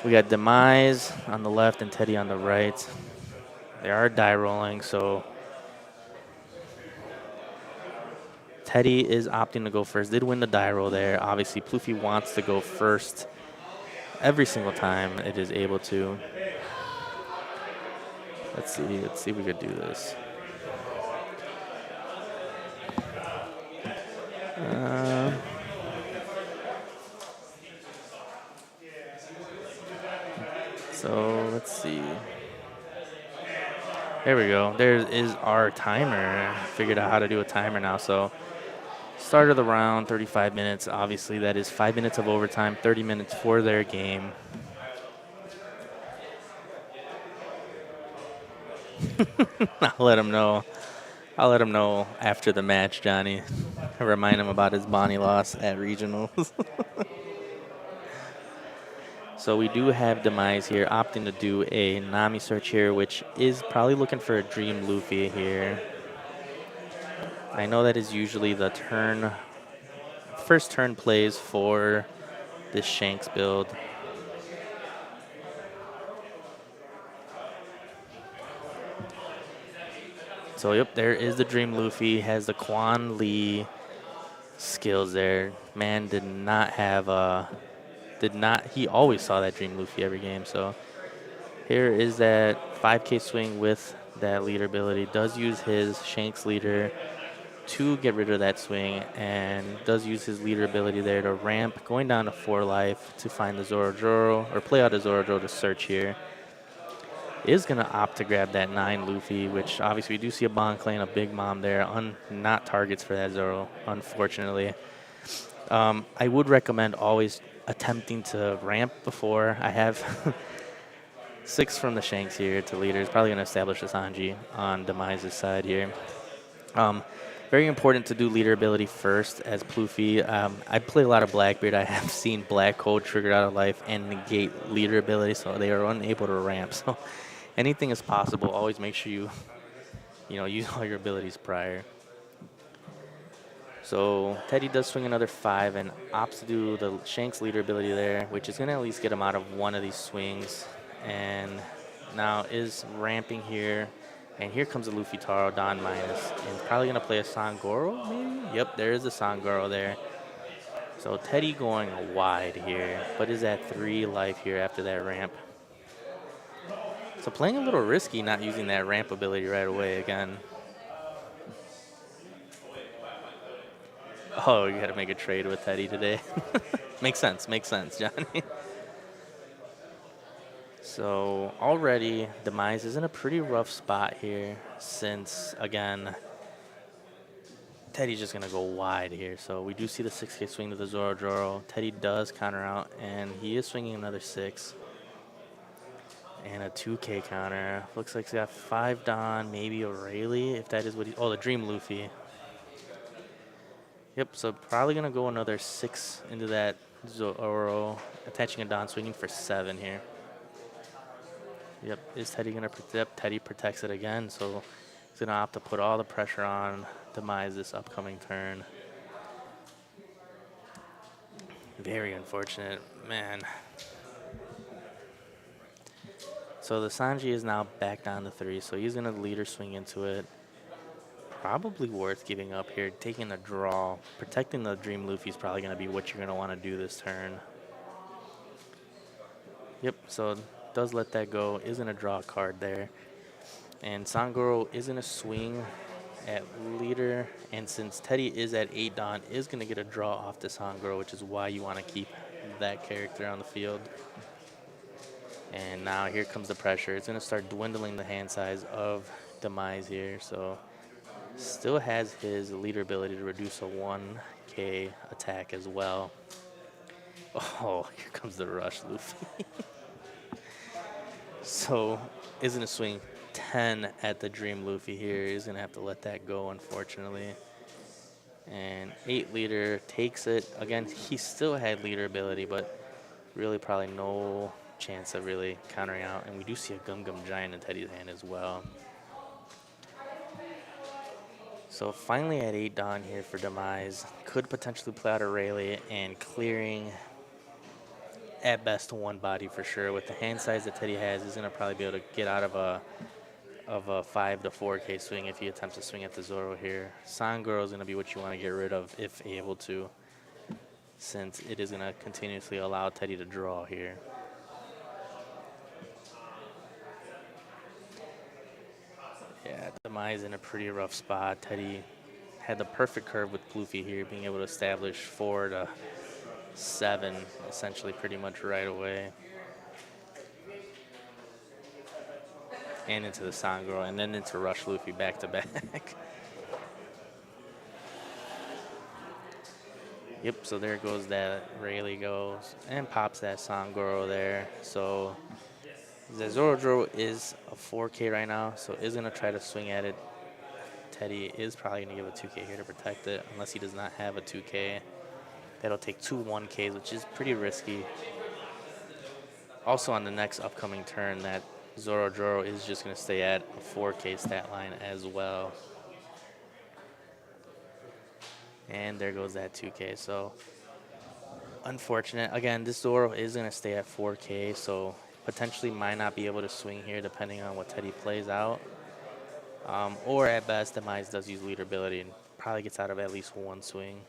We got Demise on the left and Teddy on the right. They are die rolling, so Teddy is opting to go first. Did win the die roll there. Obviously, Ploofy wants to go first every single time it is able to. Let's see if we could do this. So let's see. There we go. There is our timer. Figured out how to do a timer now. So start of the round, 35 minutes. Obviously, that is 5 minutes of overtime, 30 minutes for their game. I'll let him know. I'll let him know after the match, Johnny. Remind him about his Bonnie loss at regionals. So we do have Demise here, opting to do a Nami search here, which is probably looking for a Dream Luffy here. I know that is usually the first turn plays for this Shanks build. So yep, there is the Dream Luffy, has the Quan Lee skills there. Man did not have he always saw that Dream Luffy every game. So here is that 5K swing with that leader ability. Does use his Shanks leader to get rid of that swing, and does use his leader ability there to ramp, going down to 4 life to find the Zorojoro, or play out a Zorojoro to search here. Is going to opt to grab that 9 Luffy, which obviously we do see a Bon Clay and a Big Mom there, not targets for that Zoro, unfortunately. I would recommend always attempting to ramp before. I have 6 from the Shanks here to leaders. Probably going to establish a Sanji on Demise's side here. Very important to do leader ability first as Ploofy. I play a lot of Blackbeard. I have seen Black Hole triggered out of life and negate leader ability, so they are unable to ramp. So anything is possible. Always make sure you use all your abilities prior. So Teddy does swing another 5 and opts to do the Shanks leader ability there, which is going to at least get him out of one of these swings. And now is ramping here. And here comes the Luffy Taro, Don minus. And probably going to play a Sangoro, maybe? Yep, there is a Sangoro there. So Teddy going wide here, but is at 3 life here after that ramp. So playing a little risky not using that ramp ability right away again. Oh, you got to make a trade with Teddy today. Makes sense, Johnny. So already Demise is in a pretty rough spot here since, again, Teddy's just going to go wide here. So we do see the 6K swing to the Zorojoro. Teddy does counter out, and he is swinging another 6. And a 2K counter. Looks like he's got 5 Don, maybe a Rayleigh, if that is what he... Oh, the Dream Luffy. Yep, so probably going to go another 6 into that Zoro, attaching a Don, swinging for 7 here. Yep, is Teddy going to protect? Teddy protects it again, so he's going to opt to put all the pressure on Demise this upcoming turn. Very unfortunate, man. So the Sanji is now back down to 3, so he's going to leader swing into it. Probably worth giving up here, taking a draw. Protecting the Dream Luffy is probably going to be what you're going to want to do this turn. Yep, so does let that go, is going to draw a card there. And Sangoro is going to swing at leader, and since Teddy is at 8 Don, is going to get a draw off the Sangoro, which is why you want to keep that character on the field. And now here comes the pressure. It's going to start dwindling the hand size of Demise here, so still has his leader ability to reduce a 1K attack as well. Oh, here comes the rush, Luffy. So is going to swing 10 at the Dream Luffy here. He's going to have to let that go, unfortunately. And 8 leader takes it. Again, he still had leader ability, but really probably no chance of really countering out. And we do see a Gum Gum Giant in Teddy's hand as well. So finally at 8 Dawn here for Demise. Could potentially play out a Rayleigh and clearing at best 1 body for sure. With the hand size that Teddy has, he's going to probably be able to get out of a 5 to 4K swing if he attempts to swing at the Zoro here. Sangoro is going to be what you want to get rid of if able to, since it is going to continuously allow Teddy to draw here. Yeah, Demise in a pretty rough spot. Teddy had the perfect curve with Luffy here, being able to establish 4 to 7 essentially pretty much right away. And into the Sangoro, and then into Rush Luffy back to back. Yep, so there goes that. Rayleigh goes and pops that Sangoro there. So the Zoro is a 4K right now, so is going to try to swing at it. Teddy is probably going to give a 2K here to protect it, unless he does not have a 2K. That'll take 2 1Ks, which is pretty risky. Also on the next upcoming turn, that Zoro is just going to stay at a 4K stat line as well. And there goes that 2K. So unfortunate. Again, this Zoro is going to stay at 4K, so potentially might not be able to swing here depending on what Teddy plays out. Or at best, Demise does use leader ability and probably gets out of at least 1 swing.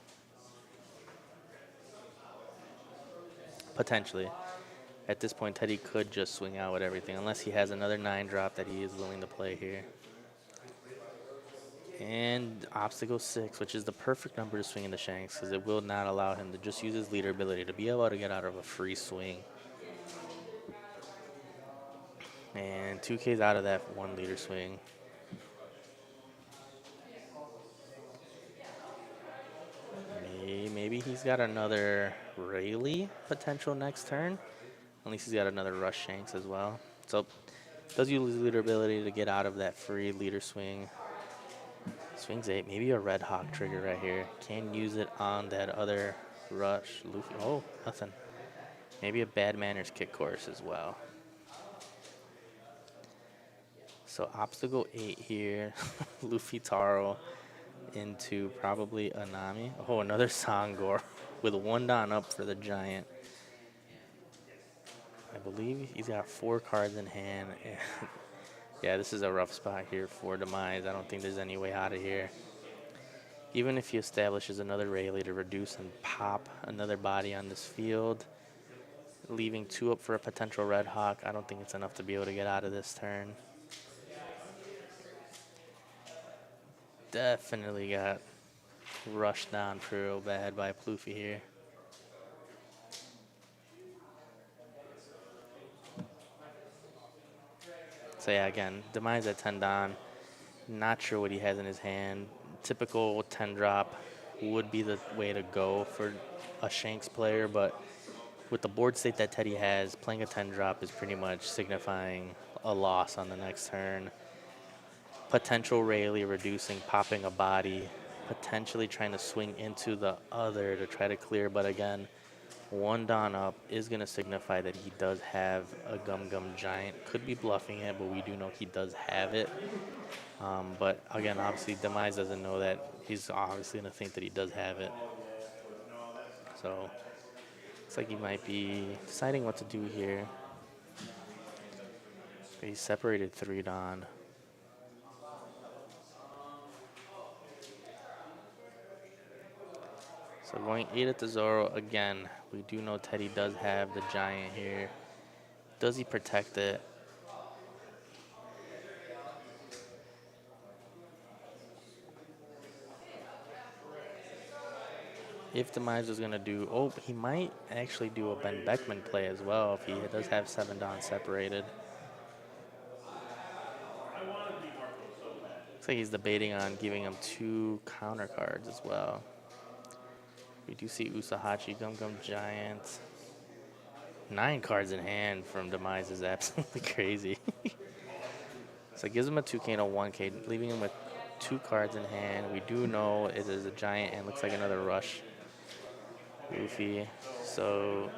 Potentially. At this point, Teddy could just swing out with everything, unless he has another 9 drop that he is willing to play here. And obstacle 6, which is the perfect number to swing into Shanks, because it will not allow him to just use his leader ability to be able to get out of a free swing. And 2K's out of that 1 leader swing. Maybe he's got another Rayleigh potential next turn. At least he's got another Rush Shanks as well. So does use leader ability to get out of that free leader swing. Swings 8, maybe a Red Hawk trigger right here. Can use it on that other Rush Luffy. Oh, nothing. Maybe a Bad Manners kick course as well. So obstacle 8 here. Luffy Taro into probably Anami. Oh, another Sangor with 1 down up for the Giant. I believe he's got 4 cards in hand. Yeah, this is a rough spot here for Demise. I don't think there's any way out of here. Even if he establishes another Rayleigh to reduce and pop another body on this field, leaving 2 up for a potential Red Hawk, I don't think it's enough to be able to get out of this turn. Definitely got rushed down real bad by Luffy here. So yeah, again, Demise at 10 down. Not sure what he has in his hand. Typical 10 drop would be the way to go for a Shanks player, but with the board state that Teddy has, playing a 10 drop is pretty much signifying a loss on the next turn. Potential Rayleigh reducing, popping a body, potentially trying to swing into the other to try to clear, but again, 1 down up is going to signify that he does have a Gum Gum Giant. Could be bluffing it, but we do know he does have it. But again, obviously, Demise doesn't know that. He's obviously going to think that he does have it. So, looks like he might be deciding what to do here. He's separated 3 Dawn. So going 8 at the Zoro again. We do know Teddy does have the Giant here. Does he protect it? If Demise is going to do... Oh, he might actually do a Ben Beckman play as well if he does have 7 Dawn separated. Looks like he's debating on giving him 2 counter cards as well. We do see Usahachi, Gum Gum Giant. 9 cards in hand from Demise is absolutely crazy. So it gives him a 2K and a 1K, leaving him with 2 cards in hand. We do know it is a giant and looks like another Rush Luffy. So,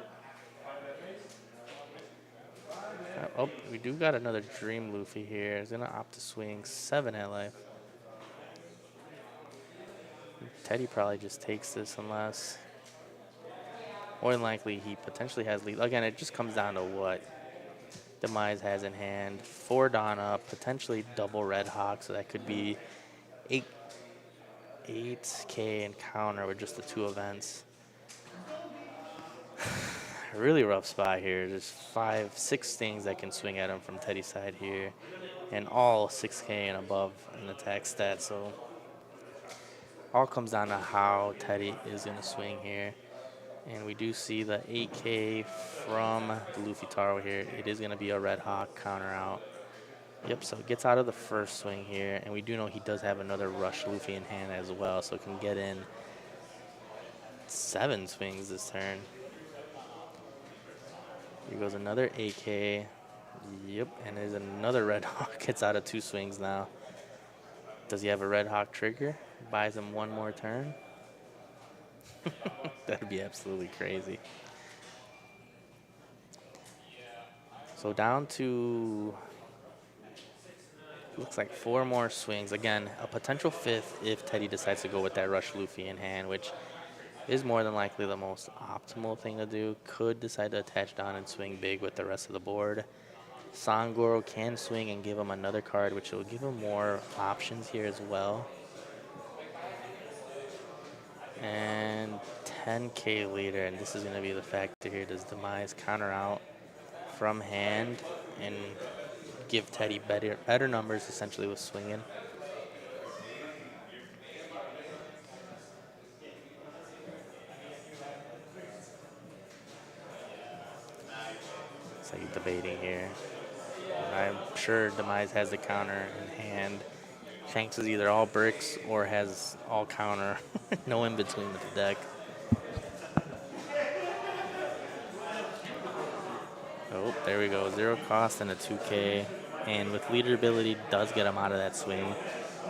oh, we do got another Dream Luffy here. He's gonna opt to swing 7 at life. Teddy probably just takes this unless, more than likely, he potentially has lead. Again, it just comes down to what Demise has in hand. 4 Dawn up, potentially double Red Hawk, so that could be 8K and counter with just the 2 events. Really rough spot here. There's 5, 6 things that can swing at him from Teddy's side here, and all 6K and above in attack stats. So all comes down to how Teddy is going to swing here. And we do see the 8K from the Luffy Taro here. It is going to be a Red Hawk counter out. Yep, so it gets out of the first swing here. And we do know he does have another Rush Luffy in hand as well, so can get in 7 swings this turn. Here goes another 8K. Yep, and there's another Red Hawk. Gets out of 2 swings now. Does he have a Red Hawk trigger? Buys him 1 more turn. That'd be absolutely crazy. So down to, looks like 4 more swings. Again, a potential 5th if Teddy decides to go with that Rush Luffy in hand, which is more than likely the most optimal thing to do. Could decide to attach down and swing big with the rest of the board. Sangoro can swing and give him another card, which will give him more options here as well. And 10K leader, and this is going to be the factor here. Does Demise counter out from hand and give Teddy better numbers essentially with swinging? It's like debating here. I'm sure Demise has the counter in hand. Shanks is either all bricks or has all counter. No in between with the deck. Oh, there we go. 0 cost and a 2K. And with leader ability, does get him out of that swing.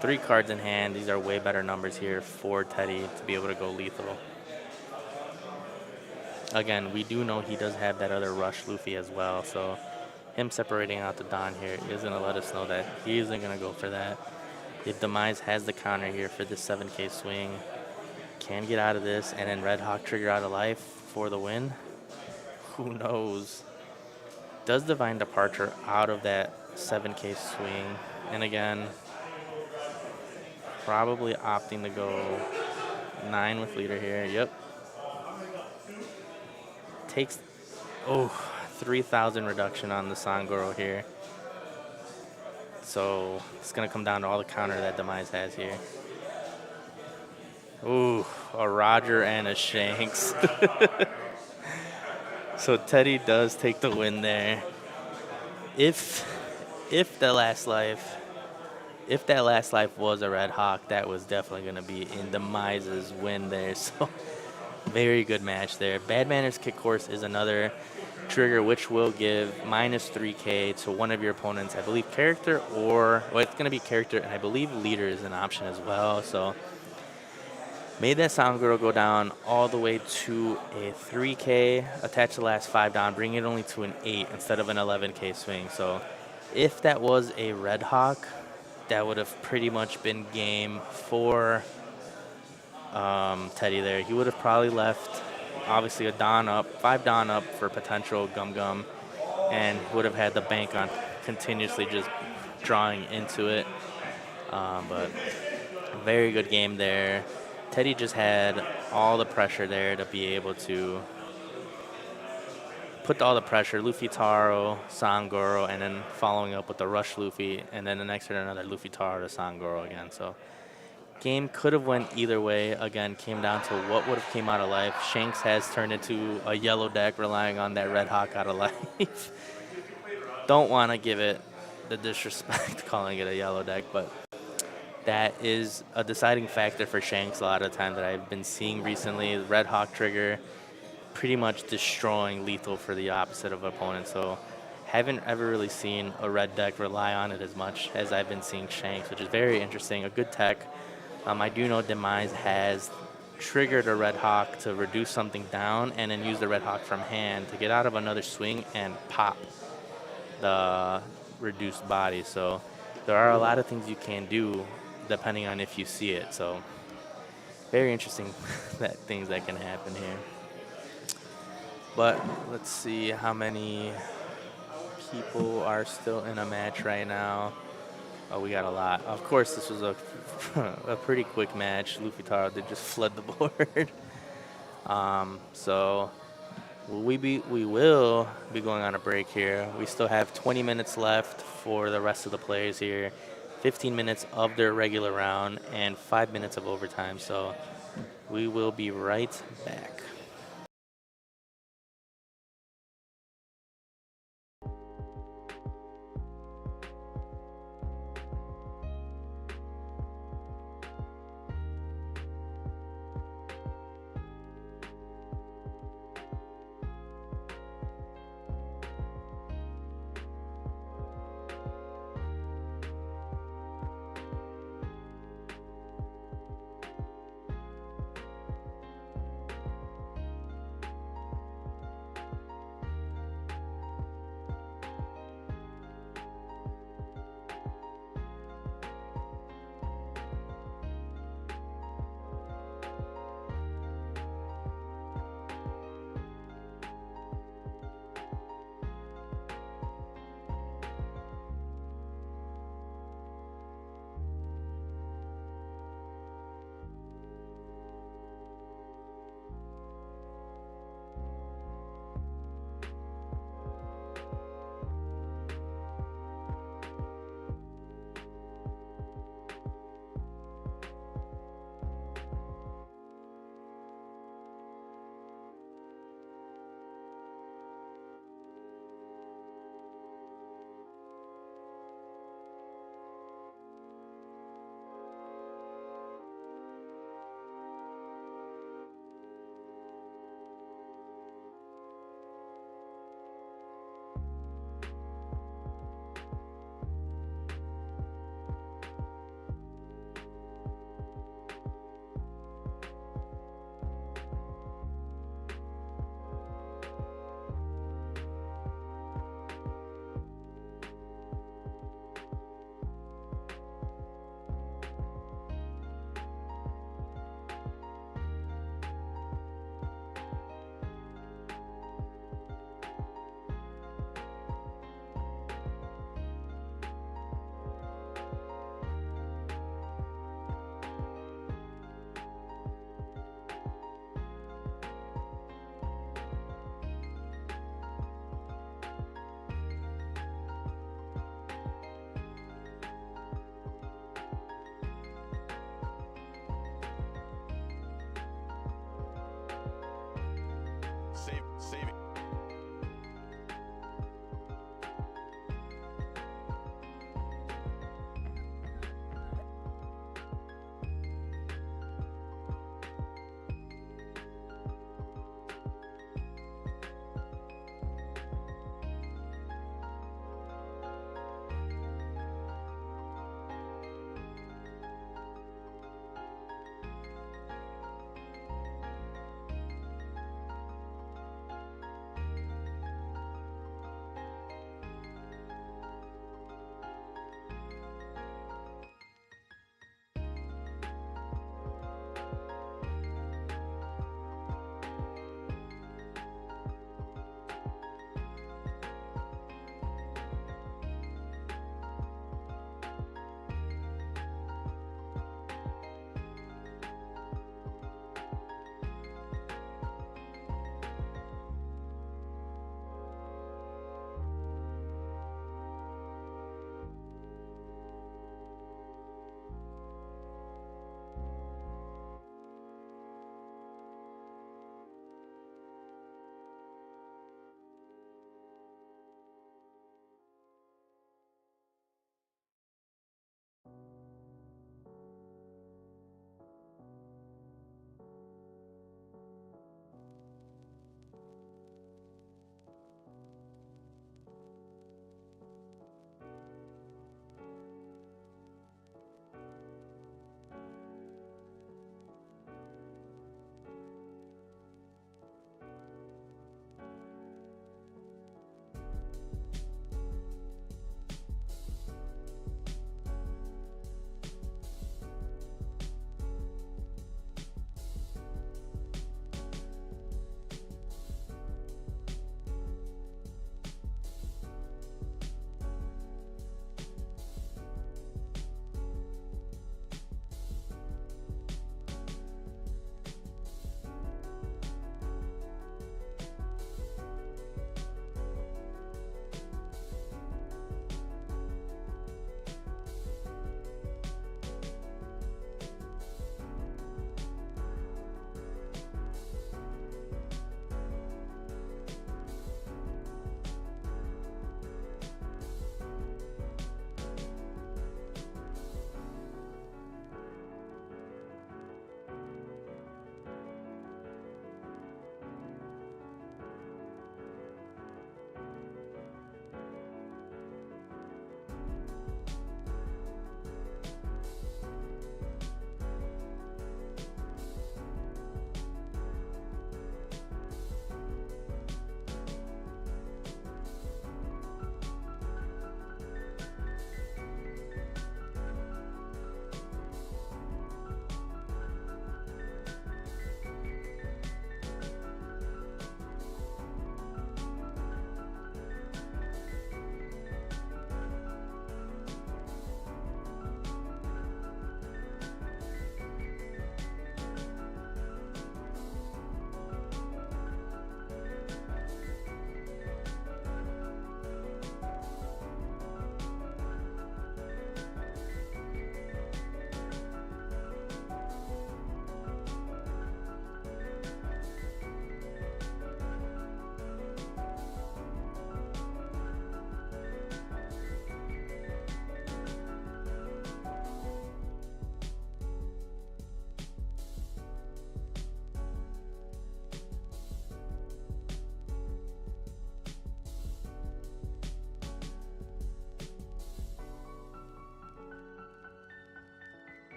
3 cards in hand. These are way better numbers here for Teddy to be able to go lethal. Again, we do know he does have that other Rush Luffy as well. So him separating out the Don here is going to let us know that he isn't going to go for that. If Demise has the counter here for this 7K swing, can get out of this, and then Red Hawk trigger out of life for the win. Who knows? Does Divine Departure out of that 7K swing, and again, probably opting to go 9 with leader here. Yep. Takes, 3,000 reduction on the Sangoro here. So it's going to come down to all the counter that Demise has here. Ooh, a Roger and a Shanks. So Teddy does take the win there. If that last life was a Red Hawk, that was definitely going to be in Demise's win there. So very good match there. Bad Manners Kick Course is another trigger which will give minus 3K to one of your opponents. I believe character or, well, it's going to be character, and I believe leader is an option as well. So made that Sound Girl go down all the way to a 3K, attach the last 5 down, bring it only to an 8 instead of an 11K swing. So if that was a Red Hawk, that would have pretty much been game for Teddy there. He would have probably left, obviously, a Don up, 5 Don up for potential Gum Gum, and would have had the bank on continuously just drawing into it. But very good game there. Teddy just had all the pressure there to be able to put all the pressure. Luffy Taro, Sangoro, and then following up with the Rush Luffy, and then the next turn another Luffy Taro to Sangoro again. So game could have went either way. Again, came down to what would have came out of life. Shanks has turned into a yellow deck relying on that Red Hawk out of life. Don't want to give it the disrespect calling it a yellow deck, but that is a deciding factor for Shanks a lot of the time that I've been seeing recently. The Red Hawk trigger pretty much destroying lethal for the opposite of opponent. So haven't ever really seen a red deck rely on it as much as I've been seeing Shanks, which is very interesting. A good tech. I do know Demise has triggered a Red Hawk to reduce something down and then use the Red Hawk from hand to get out of another swing and pop the reduced body. So there are a lot of things you can do depending on if you see it. So very interesting that things that can happen here. But let's see how many people are still in a match right now. Oh, we got a lot. Of course, this was a a pretty quick match. Luffy Taro did just flood the board. So we will be going on a break here. We still have 20 minutes left for the rest of the players here. 15 minutes of their regular round and 5 minutes of overtime. So we will be right back.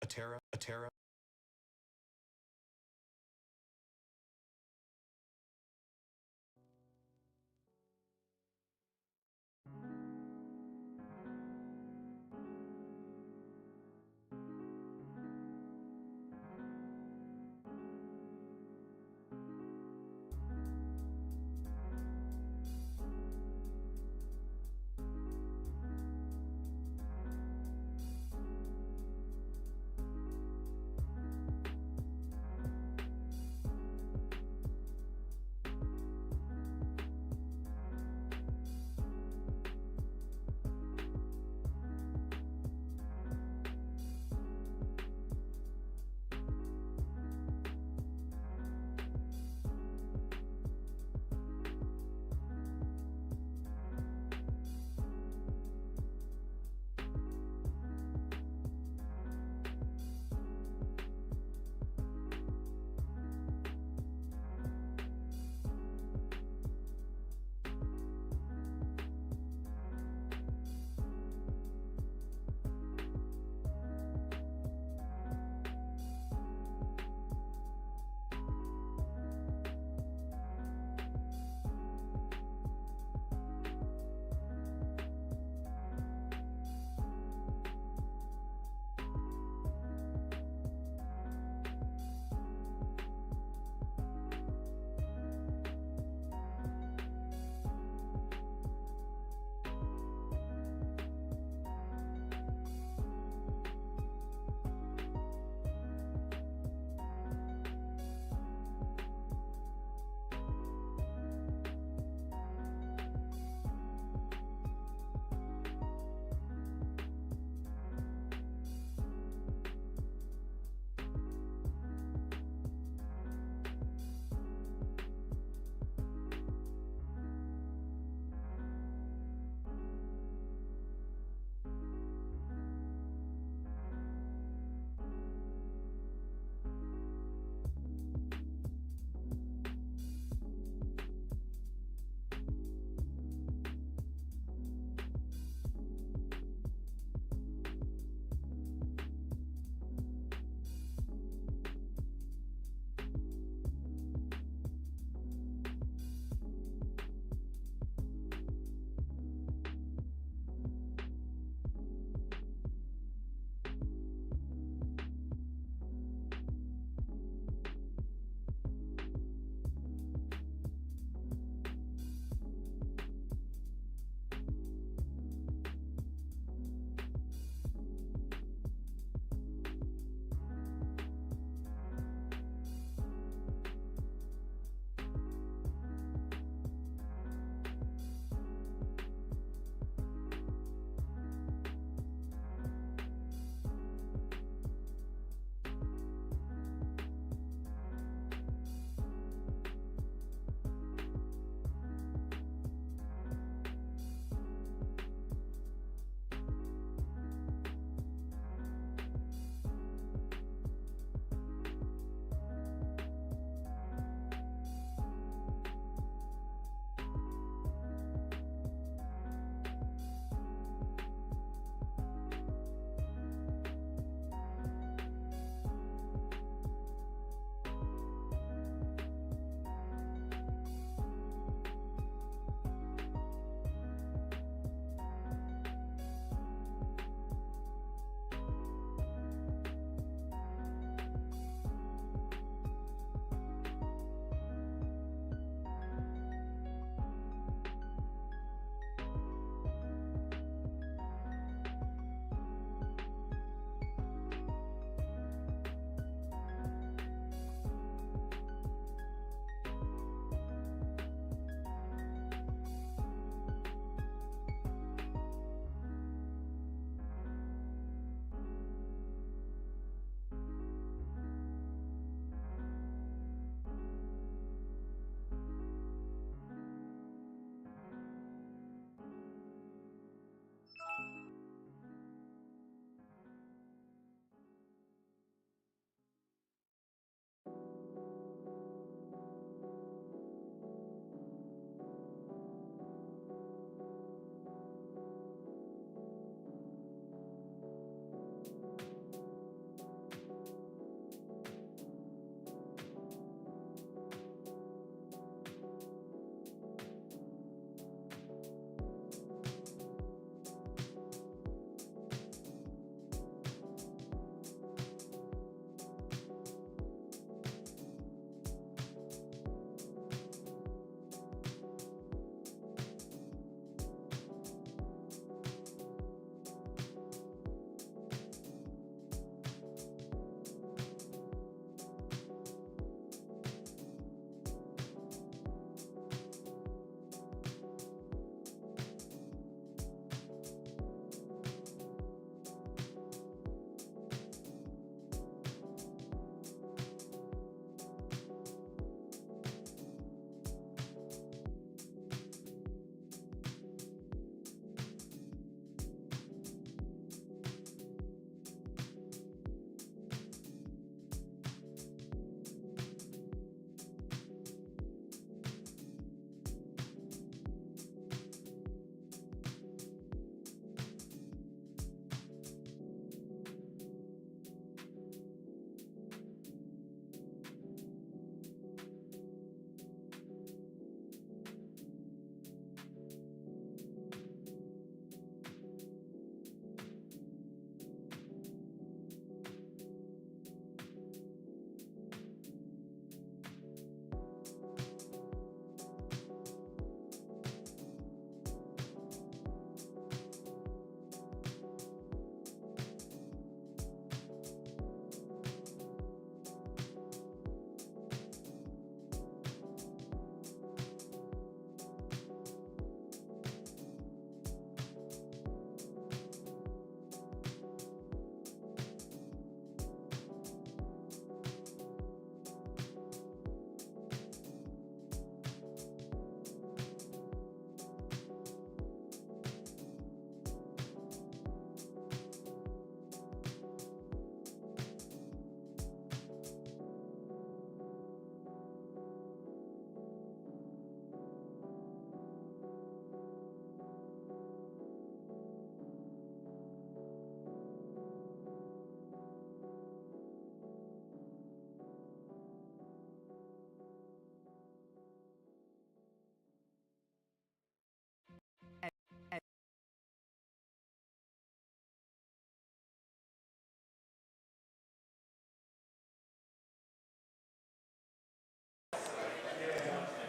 Atera.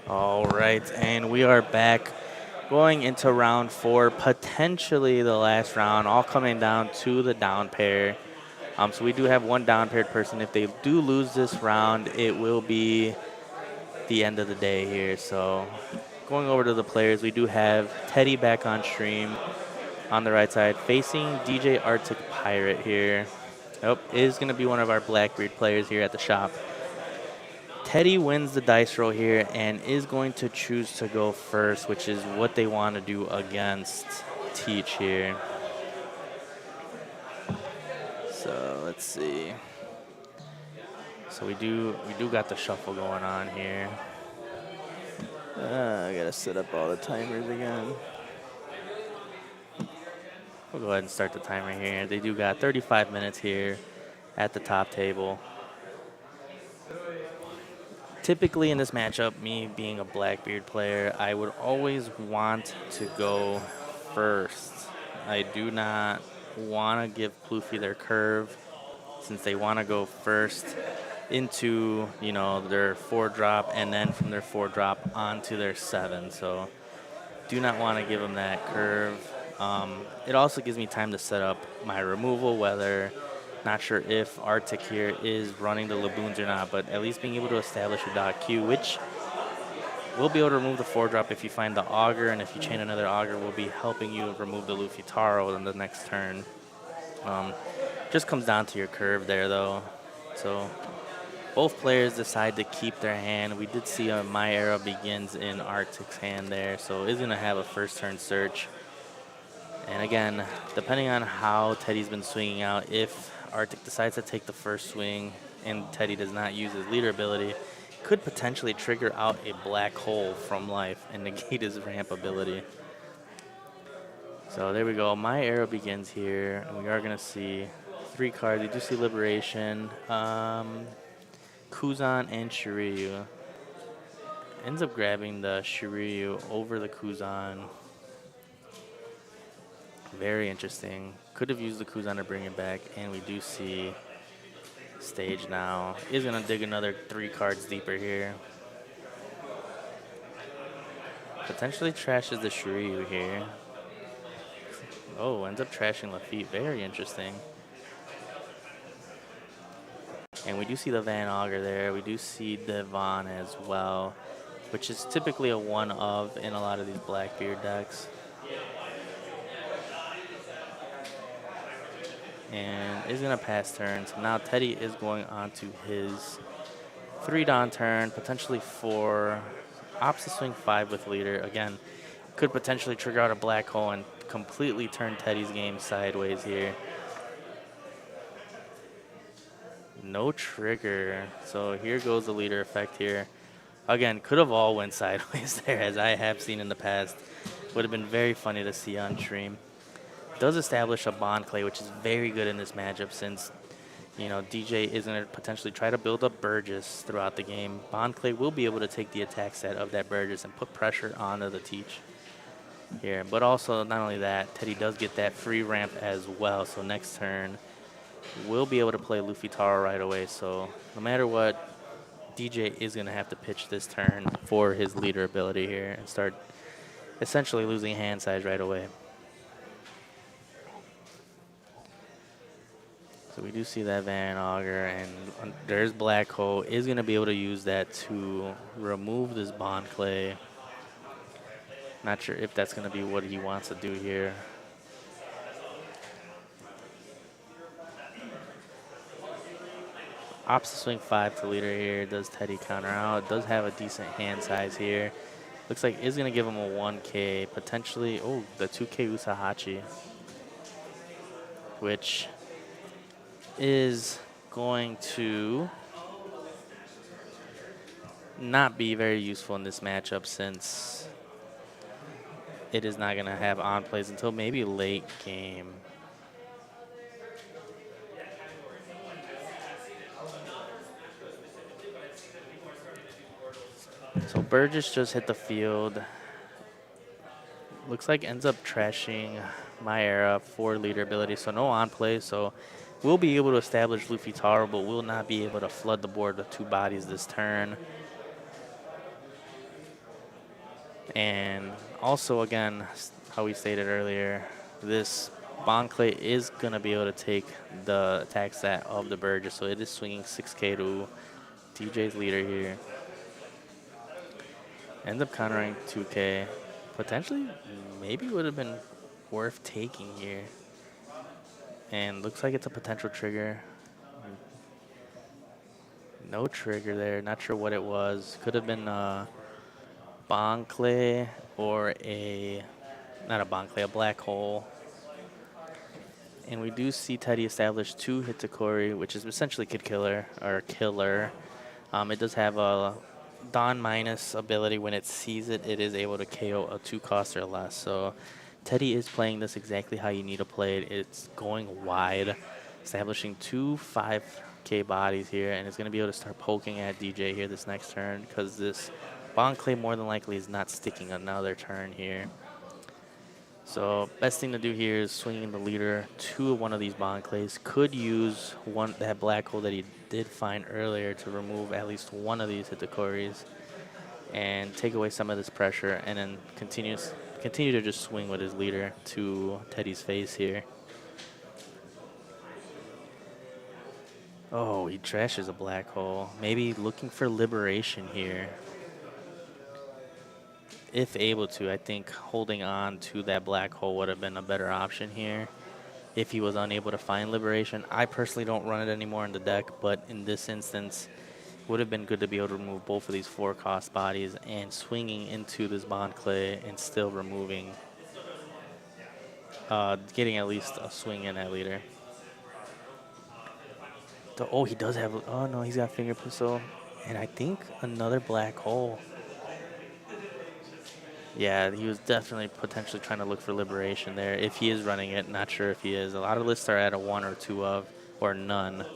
All right, and we are back going into round 4, potentially the last round, all coming down to the down pair. So we do have one down paired person. If they do lose this round, it will be the end of the day here. So going over to the players, we do have Teddy back on stream on the right side, facing DJ Arctic Pirate here. Oh, is going to be one of our Blackbeard players here at the shop. Teddy wins the dice roll here and is going to choose to go first, which is what they want to do against Teach here. So let's see. So we do got the shuffle going on here. I gotta set up all the timers again. We'll go ahead and start the timer here. They do got 35 minutes here at the top table. Typically in this matchup, me being a Blackbeard player, I would always want to go first. I do not want to give Plouffe their curve since they want to go first into, you know, their 4-drop and then from their 4-drop onto their 7. So do not want to give them that curve. It also gives me time to set up my removal, whether, not sure if Arctic here is running the Laboons or not, but at least being able to establish a dot Q, which will be able to remove the 4-drop if you find the Augur, and if you chain another Augur, will be helping you remove the Luffy Taro in the next turn. Just comes down to your curve there, though. So both players decide to keep their hand. We did see My Era Begins in Arctic's hand there, so is going to have a first turn search. And again, depending on how Teddy's been swinging out, if Arctic decides to take the first swing and Teddy does not use his leader ability, could potentially trigger out a black hole from life and negate his ramp ability. So there we go. My Era Begins here, and we are going to see 3 cards. You do see Liberation, Kuzan, and Shiryu. Ends up grabbing the Shiryu over the Kuzan. Very interesting. Could have used the Kuzan to bring it back, and we do see Stage now. Is going to dig another 3 cards deeper here. Potentially trashes the Shiryu here. Oh, ends up trashing Lafitte. Very interesting. And we do see the Van Augur there. We do see Devon as well, which is typically a one of in a lot of these Blackbeard decks. And is going to pass turn. So now Teddy is going on to his 3-down turn, potentially 4. Opts to swing 5 with leader. Again, could potentially trigger out a black hole and completely turn Teddy's game sideways here. No trigger. So here goes the leader effect here. Again, could have all went sideways there, as I have seen in the past. Would have been very funny to see on stream. Does establish a Bond Clay, which is very good in this matchup since, you know, DJ is going to potentially try to build up Burgess throughout the game. Bond Clay will be able to take the attack set of that Burgess and put pressure onto the Teach here. But also, not only that, Teddy does get that free ramp as well. So next turn, we'll be able to play Luffy Taro right away. So no matter what, DJ is going to have to pitch this turn for his leader ability here and start essentially losing hand size right away. So we do see that Van Augur, and there's Black Hole. Is going to be able to use that to remove this Bond Clay. Not sure if that's going to be what he wants to do here. Opts to swing 5 to leader here. Does Teddy counter out? Does have a decent hand size here. Looks like is going to give him a 1K, potentially. Oh, the 2K Usahachi, which is going to not be very useful in this matchup since it is not going to have on plays until maybe late game. So Burgess just hit the field. Looks like ends up trashing My Era for leader ability, so no on play. So we'll be able to establish Luffy Taro, but will not be able to flood the board with 2 bodies this turn. And also, again, how we stated earlier, this Bon Clay is going to be able to take the attack stat of the Burgess. So it is swinging 6K to DJ's leader here. Ends up countering 2K. Potentially, maybe would have been worth taking here. And looks like it's a potential trigger. No trigger there. Not sure what it was. Could have been Bon Clay or not a Bon Clay, a black hole. And we do see Teddy establish 2 Hitakori, which is essentially Kid Killer, or Killer. It does have a Dawn minus ability. When it sees it, it is able to KO a 2 cost or less. So Teddy is playing this exactly how you need to play it. It's going wide, establishing 2 5K bodies here, and it's going to be able to start poking at DJ here this next turn, because this Bon Clay more than likely is not sticking another turn here. So best thing to do here is swinging the leader to one of these Bon Clays. Could use that black hole that he did find earlier to remove at least one of these Hitakoris and take away some of this pressure, and then continue to just swing with his leader to Teddy's face here. Oh, he trashes a black hole. Maybe looking for liberation here. If able to, I think holding on to that black hole would have been a better option here if he was unable to find liberation. I personally don't run it anymore in the deck, but in this instance, it would have been good to be able to remove both of these 4 cost bodies and swinging into this Bon Clay and still removing, getting at least a swing in that leader. Oh, he does have, oh no, he's got finger pistol, and I think another black hole. Yeah, he was definitely potentially trying to look for liberation there. If he is running it, not sure if he is. A lot of lists are at a 1 or 2 of, or none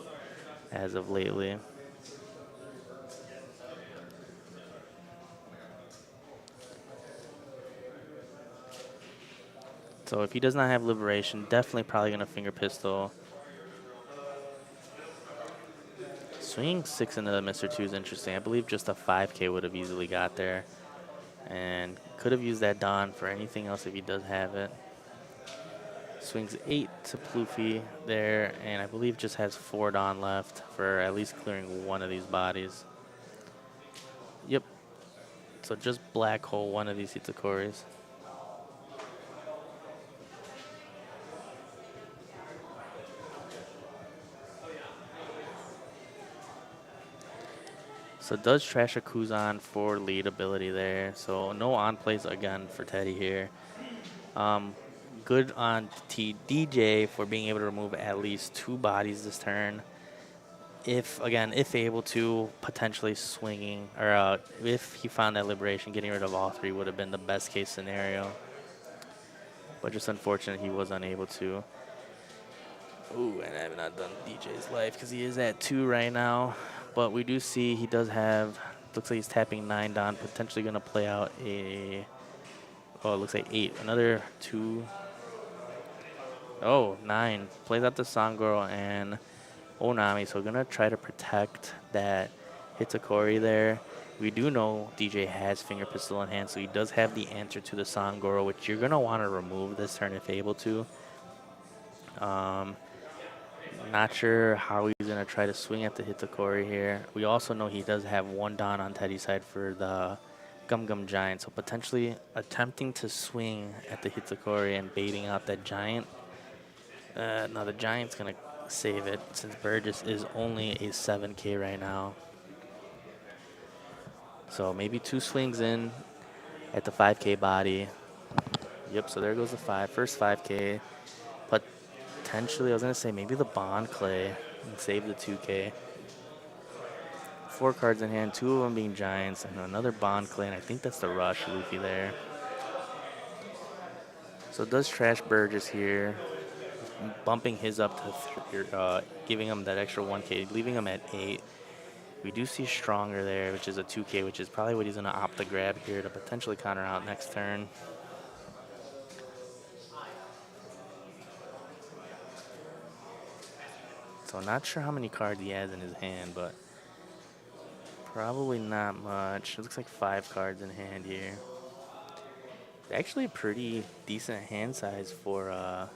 as of lately. So if he does not have liberation, definitely probably going to finger pistol. Swinging 6 into the Mr. 2 is interesting. I believe just a 5K would have easily got there. And could have used that Dawn for anything else if he does have it. Swings 8 to Ploofy there, and I believe just has 4 Dawn left for at least clearing one of these bodies. Yep. So just black hole one of these Hitakoris. So does trash a Kuzan for lead ability there. So no on plays again for Teddy here. Good on DJ for being able to remove at least 2 bodies this turn. If able to, potentially swinging, or if he found that liberation, getting rid of all 3 would have been the best case scenario. But just unfortunate he was unable to. Ooh, and I have not done DJ's life because he is at 2 right now. But we do see he does have, looks like he's tapping 9 Dawn, potentially going to play out a, oh, it looks like 8. Another 2. Oh, 9. Plays out the Sangoro and Onami, so going to try to protect that Hitakori there. We do know DJ has finger pistol in hand, so he does have the answer to the Sangoro, which you're going to want to remove this turn if able to. Not sure how he's going to try to swing at the Hitakori here. We also know he does have 1 Dawn on Teddy's side for the Gum Gum Giant, so potentially attempting to swing at the Hitakori and baiting out that Giant. No, the Giant's going to save it since Burgess is only a 7K right now. So maybe 2 swings in at the 5K body. Yep, so there goes the 5. First 5K. Potentially, I was going to say maybe the Bon Clay and save the 2K. 4 cards in hand, 2 of them being Giants, and another Bon Clay, and I think that's the Rush Luffy there. So it does trash Burgess here, bumping his up to giving him that extra 1K, leaving him at 8. We do see Stronger there, which is a 2K, which is probably what he's going to opt to grab here to potentially counter out next turn. So not sure how many cards he has in his hand, but probably not much. It looks like 5 cards in hand here. Actually a pretty decent hand size for a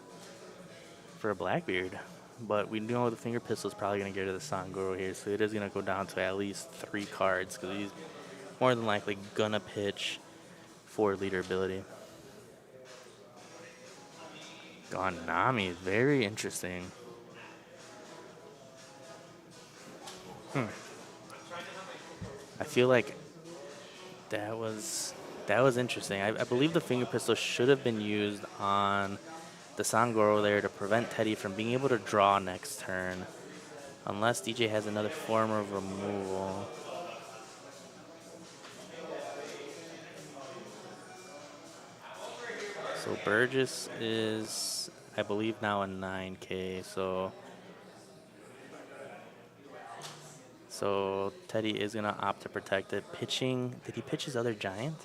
Blackbeard. But we know the finger pistol is probably going to get to the Sangoro here, so it is going to go down to at least 3 cards because he's more than likely going to pitch for leader ability. Nami, very interesting. I feel like that was interesting. I believe the finger pistol should have been used on the Sangoro there to prevent Teddy from being able to draw next turn. Unless DJ has another form of removal. So Burgess is, I believe, now a 9K. So Teddy is going to opt to protect it. Pitching, did he pitch his other giant?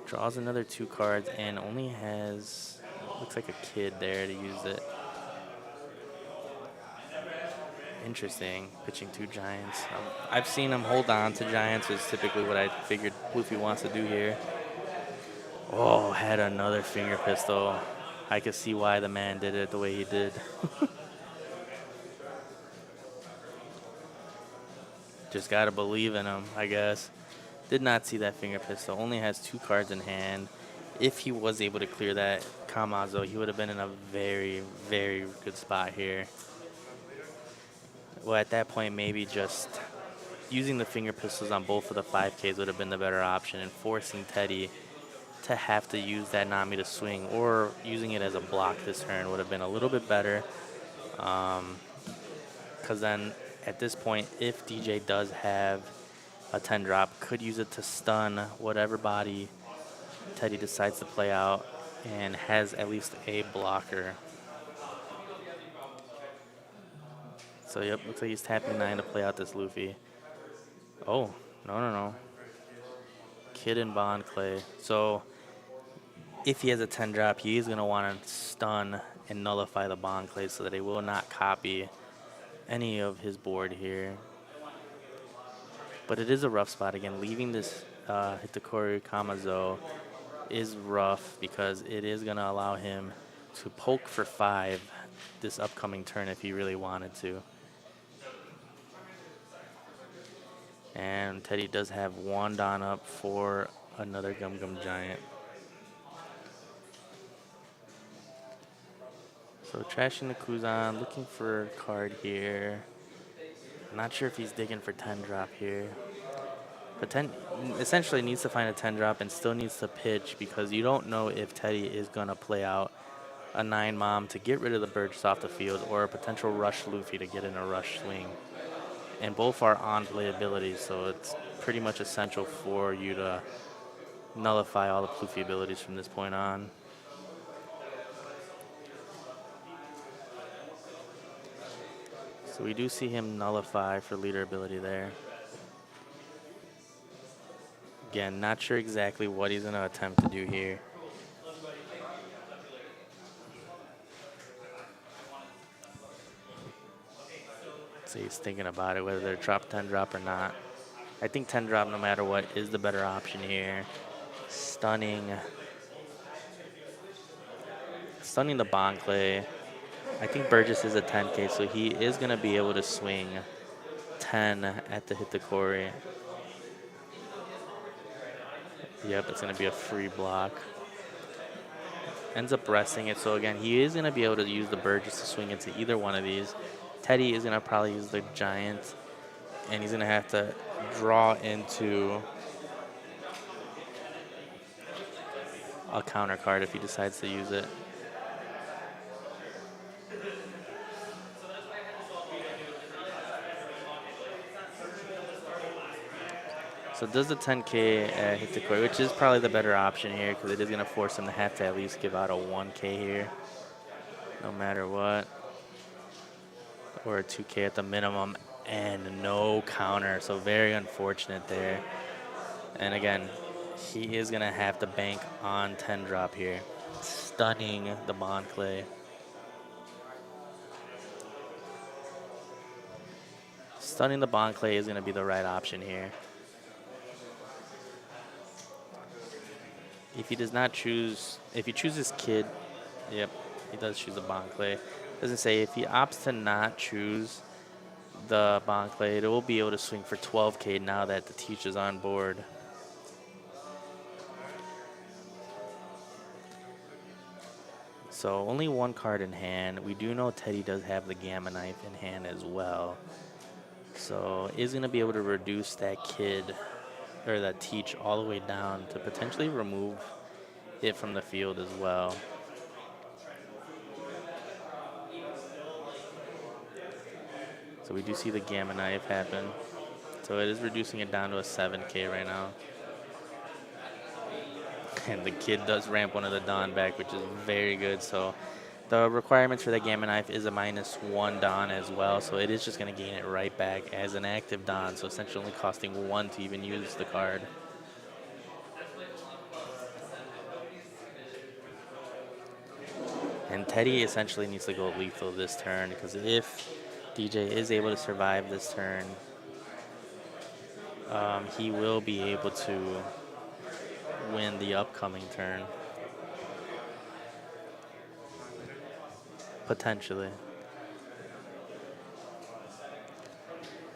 Draws another 2 cards and only has, looks like a kid there to use it. Interesting, pitching 2 giants. I've seen him hold on to giants, is typically what I figured Luffy wants to do here. Oh, had another finger pistol. I could see why the man did it the way he did. Just gotta believe in him, I guess. Did not see that finger pistol. Only has 2 cards in hand. If he was able to clear that Kamazo, he would have been in a very, very good spot here. Well, at that point, maybe just using the finger pistols on both of the 5Ks would have been the better option, and forcing Teddy to have to use that Nami to swing, or using it as a block this turn would have been a little bit better. Because then at this point, if DJ does have a 10 drop, could use it to stun whatever body Teddy decides to play out, and has at least a blocker. So yep, looks like he's tapping 9 to play out this Luffy. Oh, no. Kid and Bond Clay. So if he has a 10 drop, he is going to want to stun and nullify the Bond Clay so that he will not copy any of his board here. But it is a rough spot. Again, leaving this Hitakori Kamazo is rough because it is going to allow him to poke for 5 this upcoming turn if he really wanted to. And Teddy does have 1 Don up for another Gum Gum Giant. So trashing the Kuzan, looking for a card here. I'm not sure if he's digging for 10 drop here. But 10 essentially needs to find a 10 drop and still needs to pitch because you don't know if Teddy is going to play out a 9 mom to get rid of the Burgess off the field, or a potential rush Luffy to get in a rush swing. And both are on play abilities, so it's pretty much essential for you to nullify all the Luffy abilities from this point on. So we do see him nullify for leader ability there. Again, not sure exactly what he's going to attempt to do here. So he's thinking about it, whether to drop 10 drop or not. I think 10 drop, no matter what, is the better option here. Stunning the Bond Clay. I think Burgess is a 10K, so he is going to be able to swing 10 at the Hitakori. Yep, it's going to be a free block. Ends up resting it, so again, he is going to be able to use the Burgess to swing into either one of these. Teddy is going to probably use the Giant, and he's going to have to draw into a counter card if he decides to use it. So does the 10K hit the core, which is probably the better option here because it is going to force him to have to at least give out a 1K here, no matter what. Or a 2K at the minimum, and no counter. So very unfortunate there. And again, he is going to have to bank on 10 drop here. Stunning the Bond Clay. Stunning the Bond Clay is going to be the right option here. if he does not choose, if he chooses Kid, yep, he does choose a Bonkley. Doesn't say if he opts to not choose the Bonkley, it will be able to swing for 12K now that the Teach is on board. So only one card in hand. We do know Teddy does have the Gamma Knife in hand as well. So is going to be able to reduce that Kid or that Teach all the way down to potentially remove it from the field as well. So we do see the Gamma Knife happen. So it is reducing it down to a 7K right now. And the Kid does ramp one of the Dawn back, which is very good. So the requirements for the Gamma Knife is a -1 Dawn as well. So it is just going to gain it right back as an active Dawn. So essentially only costing 1 to even use the card. And Teddy essentially needs to go lethal this turn, because if DJ is able to survive this turn, he will be able to win the upcoming turn. Potentially.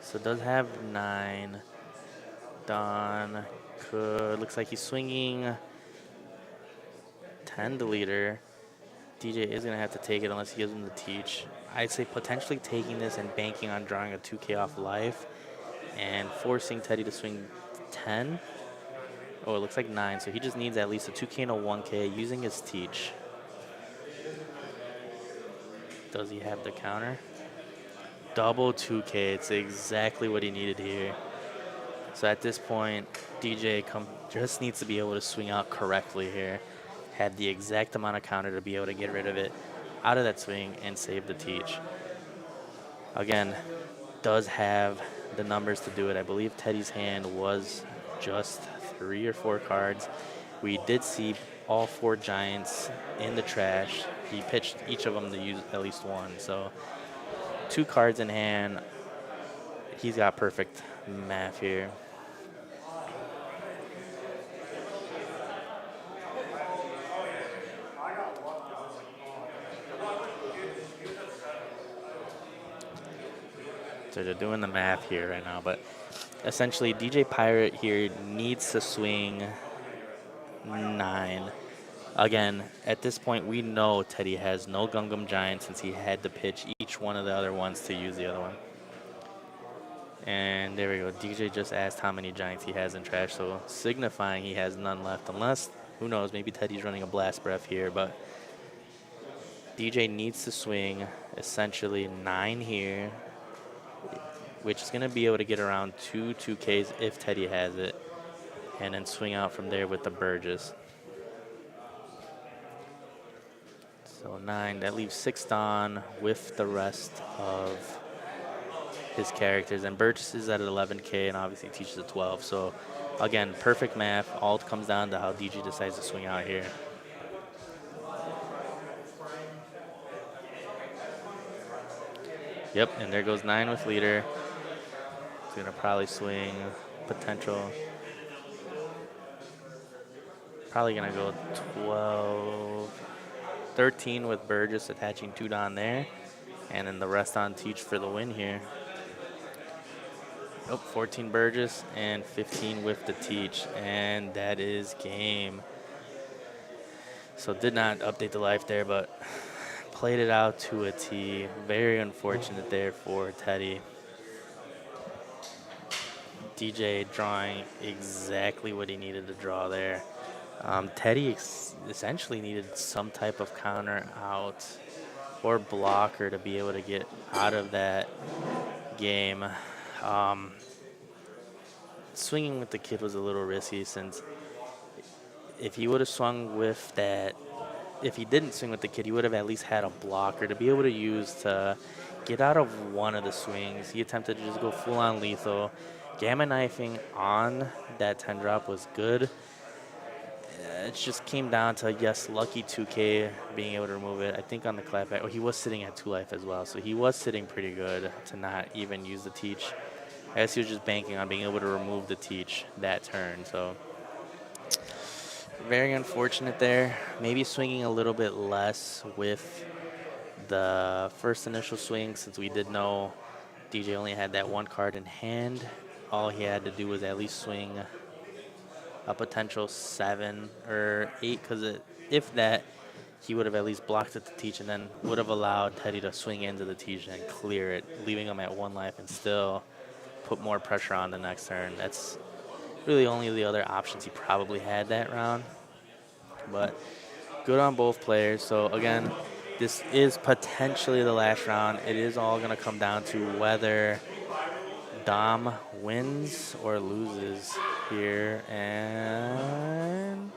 So does have 9. Don could, looks like he's swinging 10 to leader. DJ is going to have to take it unless he gives him the Teach. I'd say potentially taking this and banking on drawing a 2K off life and forcing Teddy to swing 10. Oh, it looks like 9, so he just needs at least a 2K and a 1K using his Teach. Does he have the counter? Double 2K, it's exactly what he needed here. So at this point, DJ just needs to be able to swing out correctly here. Had the exact amount of counter to be able to get rid of it out of that swing and save the Teach. Again, does have the numbers to do it. I believe Teddy's hand was just 3 or 4 cards. We did see all 4 Giants in the trash. He pitched each of them to use at least one. So 2 cards in hand. He's got perfect math here. So they're doing the math here right now, but essentially DJ Pirate here needs to swing 9. Again, at this point, we know Teddy has no Gungam Giant since he had to pitch each one of the other ones to use the other one. And there we go. DJ just asked how many Giants he has in trash, so signifying he has none left, unless, who knows, maybe Teddy's running a Blast Breath here, but DJ needs to swing essentially 9 here, which is going to be able to get around 2Ks if Teddy has it, and then swing out from there with the Burgess. So 9, that leaves 6 Dawn with the rest of his characters, and Burgess is at 11K and obviously teaches at 12. So again, perfect math. All comes down to how DJ decides to swing out here. Yep, and there goes 9 with leader. He's gonna probably swing potential. Probably gonna go 12, 13 with Burgess attaching 2 Dawn there, and then the rest on Teach for the win here. Nope, 14 Burgess and 15 with the Teach, and that is game. So did not update the life there, but played it out to a T. Very unfortunate there for Teddy. DJ drawing exactly what he needed to draw there. Teddy essentially needed some type of counter out or blocker to be able to get out of that game. Swinging with the Kid was a little risky, since if he would have swung with that, if he didn't swing with the Kid, he would have at least had a blocker to be able to use to get out of one of the swings. He attempted to just go full on lethal. Gamma knifing on that 10 drop was good. It just came down to, yes, lucky 2K being able to remove it. I think on the clapback, oh, he was sitting at 2 life as well, so he was sitting pretty good to not even use the Teach. I guess he was just banking on being able to remove the Teach that turn. So Very unfortunate there. Maybe swinging a little bit less with the first initial swing, since we did know DJ only had that one card in hand. All he had to do was at least swing a potential 7 or 8, because if that, he would have at least blocked it to teach and then would have allowed Teddy to swing into the teach and clear it, leaving him at 1 life and still put more pressure on the next turn. That's really only the other options he probably had that round. But good on both players. So again, this is potentially the last round. It is all going to come down to whether Dom wins or loses here. And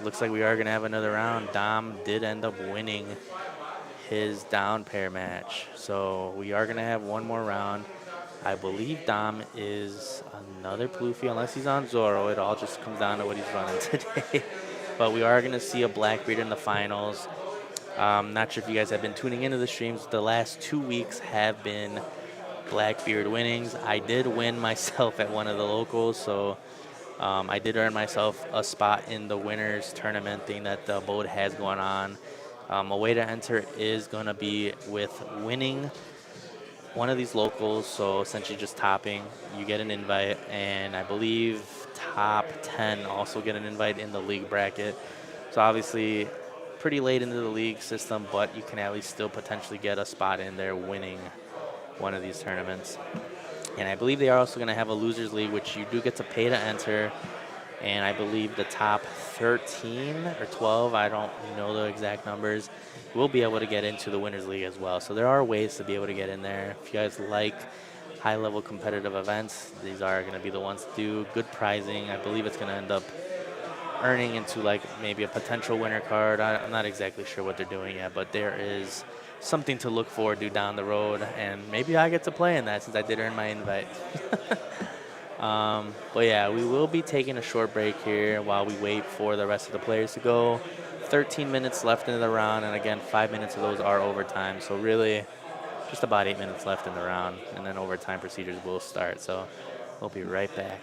looks like we are going to have another round. Dom did end up winning his down pair match. So we are going to have one more round. I believe Dom is another Plouffe, unless he's on Zoro. It all just comes down to what he's running today. But we are going to see a Blackbeard in the finals. Not sure if you guys have been tuning into the streams. The last 2 weeks have been Blackbeard winnings. I did win myself at one of the locals, so I did earn myself a spot in the winners tournament thing that the Abode has going on. A way to enter is going to be with winning one of these locals, so essentially just topping, you get an invite, and I believe top 10 also get an invite in the league bracket. So obviously pretty late into the league system, but you can at least still potentially get a spot in there winning one of these tournaments. And I believe they are also going to have a losers league, which you do get to pay to enter. And I believe the top 13 or 12, I don't know the exact numbers, will be able to get into the Winners League as well. So there are ways to be able to get in there. If you guys like high-level competitive events, these are going to be the ones to do. Good prizing. I believe it's going to end up earning into like maybe a potential winner card. I'm not exactly sure what they're doing yet, but there is something to look forward to down the road. And maybe I get to play in that since I did earn my invite. But yeah, we will be taking a short break here while we wait for the rest of the players to go. 13 minutes left in the round, and again, 5 minutes of those are overtime. So really, just about 8 minutes left in the round, and then overtime procedures will start. So we'll be right back.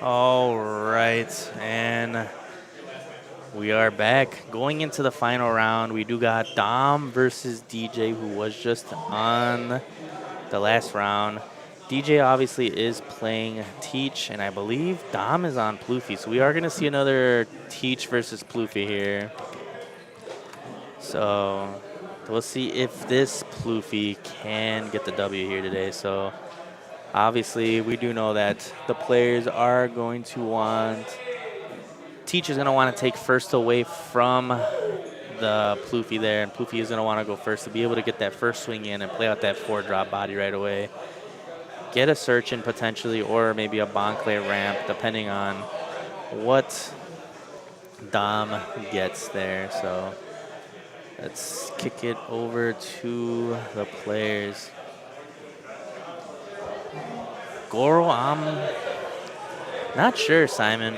All right, and we are back going into the final round. We do got Dom versus DJ, who was just on the last round. DJ obviously is playing Teach, and I believe Dom is on Ploofy. So we are going to see another Teach versus Ploofy here. So we'll see if this Ploofy can get the W here today. So obviously we do know that the players are going to want, Teach is going to want to take first away from the Ploofy there, and Ploofy is going to want to go first to be able to get that first swing in and play out that 4-drop body right away. Get a search in potentially, or maybe a Bonclay ramp, depending on what Dom gets there. So let's kick it over to the players. Goro, I'm not sure, Simon.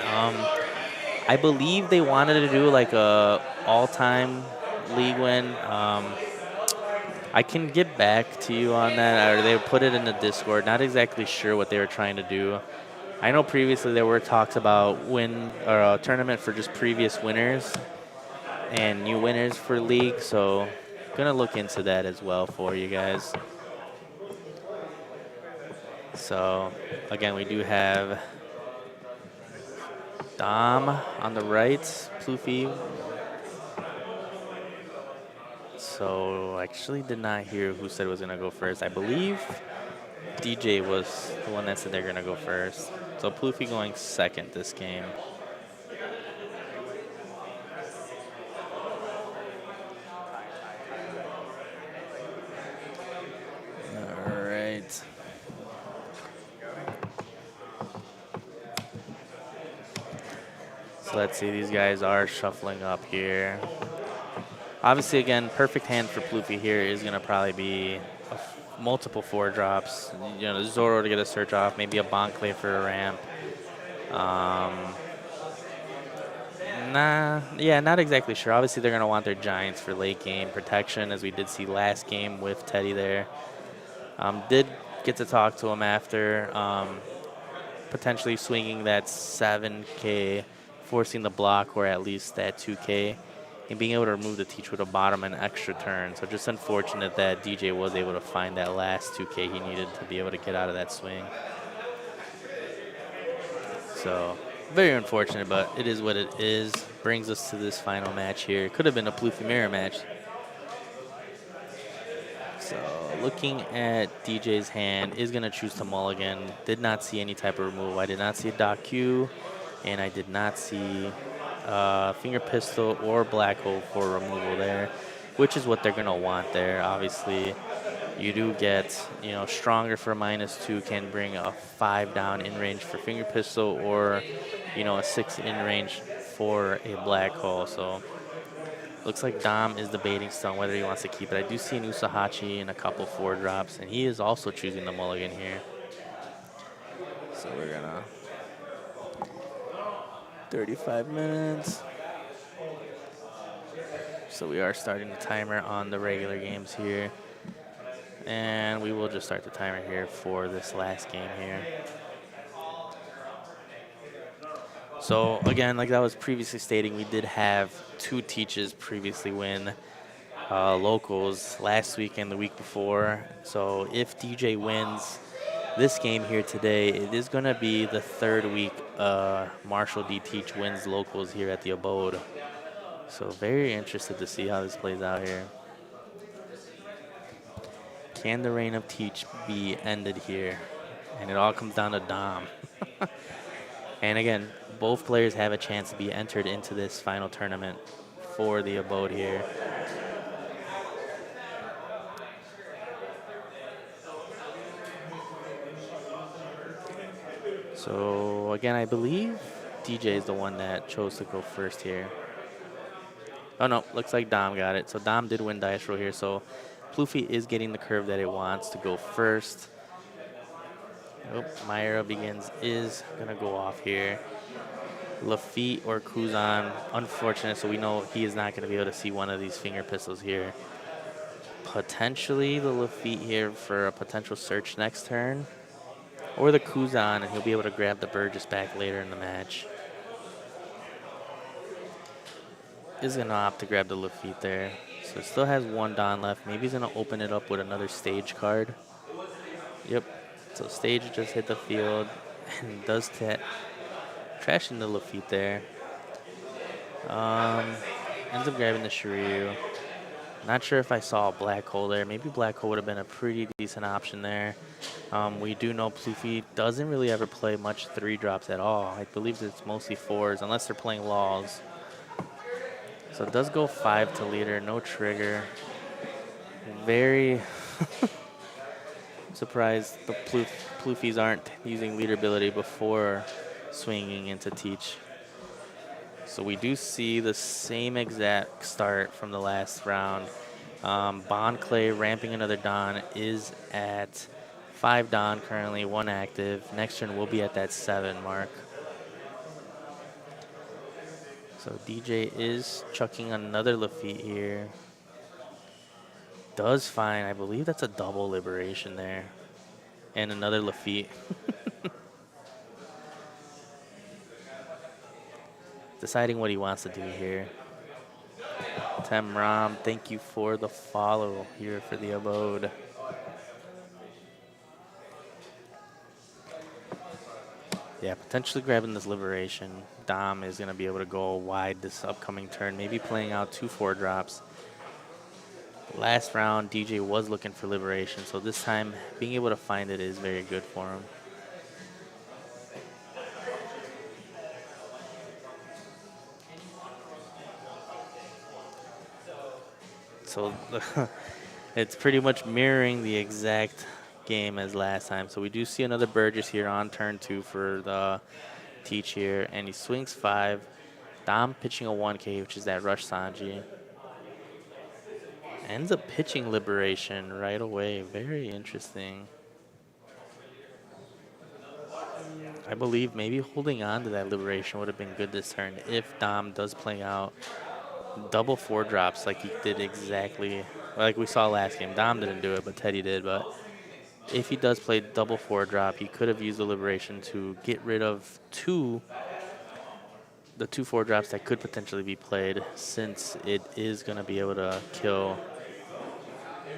I believe they wanted to do like a all-time league win. I can get back to you on that, or they put it in the Discord. Not exactly sure what they were trying to do. I know previously there were talks about win or a tournament for just previous winners and new winners for league, so gonna look into that as well for you guys. So again, we do have Dom on the right, Ploofy. So I actually did not hear who said was gonna go first. I believe DJ was the one that said they're gonna go first. So Ploofy going second this game. All right. So let's see, these guys are shuffling up here. Obviously, again, perfect hand for Ploofy here is going to probably be multiple 4-drops. You know, Zoro to get a search off, maybe a Bonclay for a ramp. Not exactly sure. Obviously, they're going to want their Giants for late game protection, as we did see last game with Teddy there. Did get to talk to him after, potentially swinging that 7K, forcing the block, or at least that 2K, and being able to remove the Teach with a bottom and extra turn. So just unfortunate that DJ was able to find that last 2K he needed to be able to get out of that swing. So very unfortunate, but it is what it is. Brings us to this final match here. Could have been a Ploofy mirror match. So looking at DJ's hand, is going to choose to mulligan. Did not see any type of removal. I did not see a Doc Q, and I did not see finger pistol or black hole for removal there, which is what they're going to want there. Obviously, you do get, you know, stronger for -2 can bring a 5 down in range for finger pistol, or, you know, a 6 in range for a black hole. So looks like Dom is debating still on whether he wants to keep it. I do see an Usahachi and a couple 4-drops, and he is also choosing the mulligan here. So we're gonna 35 minutes. So we are starting the timer on the regular games here. And we will just start the timer here for this last game here. So again, like I was previously stating, we did have 2 Teaches previously win locals last week and the week before. So if DJ wins this game here today, it is going to be the 3rd week Marshall D. Teach wins locals here at the Abode. So very interested to see how this plays out here. Can the reign of Teach be ended here? And it all comes down to Dom. And again, both players have a chance to be entered into this final tournament for the Abode here. So again, I believe DJ is the one that chose to go first here. Oh no, looks like Dom got it. So Dom did win dice roll here. So Ploofy is getting the curve that it wants to go first. Oh, my era begins is gonna go off here. Lafitte or Kuzan, unfortunate, so we know he is not gonna be able to see one of these finger pistols here. Potentially the Lafitte here for a potential search next turn. or the Kuzan, and he'll be able to grab the Burgess back later in the match. Is going to opt to grab the Lafitte there. So still has one Don left. Maybe he's going to open it up with another stage card. Yep. So stage just hit the field and does trashing the Lafitte there. Ends up grabbing the Shiryu. Not sure if I saw a Black Hole there. Maybe Black Hole would have been a pretty decent option there. We do know Pluffy doesn't really ever play much 3-drops at all. I believe it's mostly 4s, unless they're playing laws. So it does go 5 to leader, no trigger. Very surprised the Pluffies aren't using leader ability before swinging into Teach. So we do see the same exact start from the last round. Bond Clay ramping another Don is at 5 Don currently, 1 active. Next turn will be at that 7 mark. So DJ is chucking another Lafitte here. Does find, I believe that's a double liberation there. And another Lafitte. Deciding what he wants to do here. Temram, thank you for the follow here for the Abode. Yeah, potentially grabbing this liberation. Dom is going to be able to go wide this upcoming turn, maybe playing out 2 4-drops. Last round, DJ was looking for liberation, so this time being able to find it is very good for him. So it's pretty much mirroring the exact game as last time. So we do see another Burgess here on turn 2 for the Teach here, and he swings 5. Dom pitching a 1K, which is that Rush Sanji. Ends up pitching Liberation right away. Very interesting. I believe maybe holding on to that Liberation would have been good this turn if Dom does play out double 4-drops like he did exactly like we saw last game. Dom didn't do it, but Teddy did. But if he does play double 4-drop, he could have used the Liberation to get rid of the 2 4-drops that could potentially be played, since it is going to be able to kill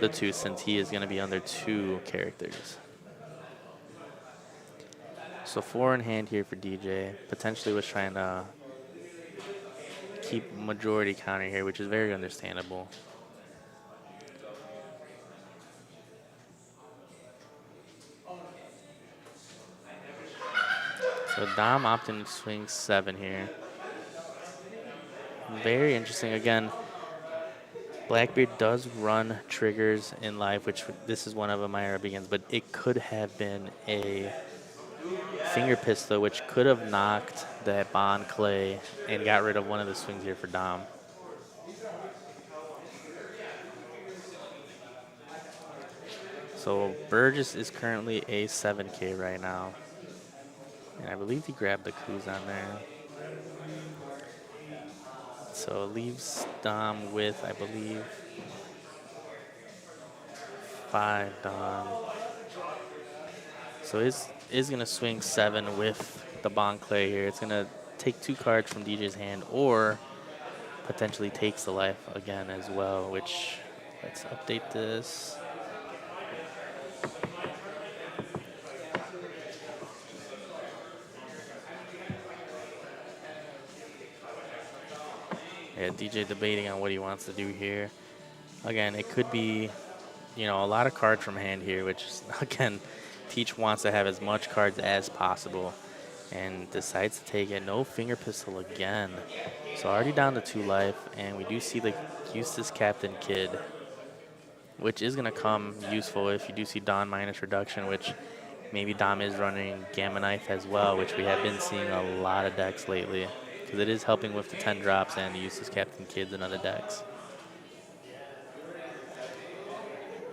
the 2, since he is going to be under 2 characters. So 4 in hand here for DJ. Potentially was trying to keep majority counter here, which is very understandable. So Dom opting to swing 7 here. Very interesting. Again, Blackbeard does run triggers in life, which this is one of them I begins, but it could have been a finger pistol, which could have knocked that Bond Clay and got rid of one of the swings here for Dom. So Burgess is currently a 7K right now. And I believe he grabbed the Kuzan there. So it leaves Dom with, I believe, 5 Dom. So is going to swing 7 with the Bon Clay here. It's going to take 2 cards from DJ's hand, or potentially takes the life again as well, which, let's update this. Yeah, DJ debating on what he wants to do here. Again, it could be, you know, a lot of cards from hand here, which, again, Teach wants to have as much cards as possible and decides to take it. No finger pistol again. So already down to 2 life, and we do see the Eustace Captain Kid, which is going to come useful if you do see Dawn minus reduction, which maybe Dom is running Gamma Knife as well, which we have been seeing a lot of decks lately, because it is helping with the 10 drops and the Eustace Captain Kids in other decks.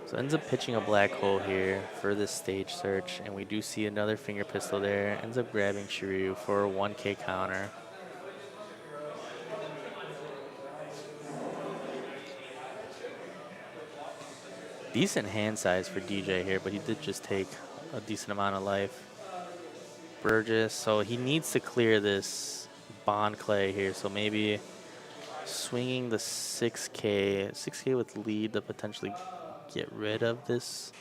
So ends up pitching a Black Hole here for this stage search, and we do see another finger pistol there. Ends up grabbing Shiryu for a 1K counter. Decent hand size for DJ here, but he did just take a decent amount of life. Burgess. So he needs to clear this Bond Clay here. So maybe swinging the 6K, 6K with lead to potentially get rid of this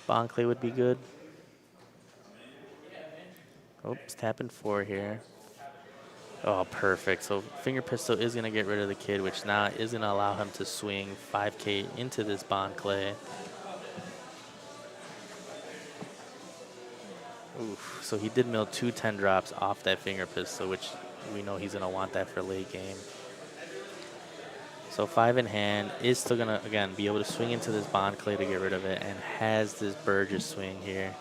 Bond Clay would be good. Oops, tapping 4 here. Oh, perfect. So Finger Pistol is going to get rid of the kid, which now is going to allow him to swing 5K into this Bond Clay. Oof. So he did mill 2 10 drops off that Finger Pistol, which we know he's going to want that for late game. So 5 in hand is still going to, again, be able to swing into this Bond Clay to get rid of it, and has this Burgess swing here.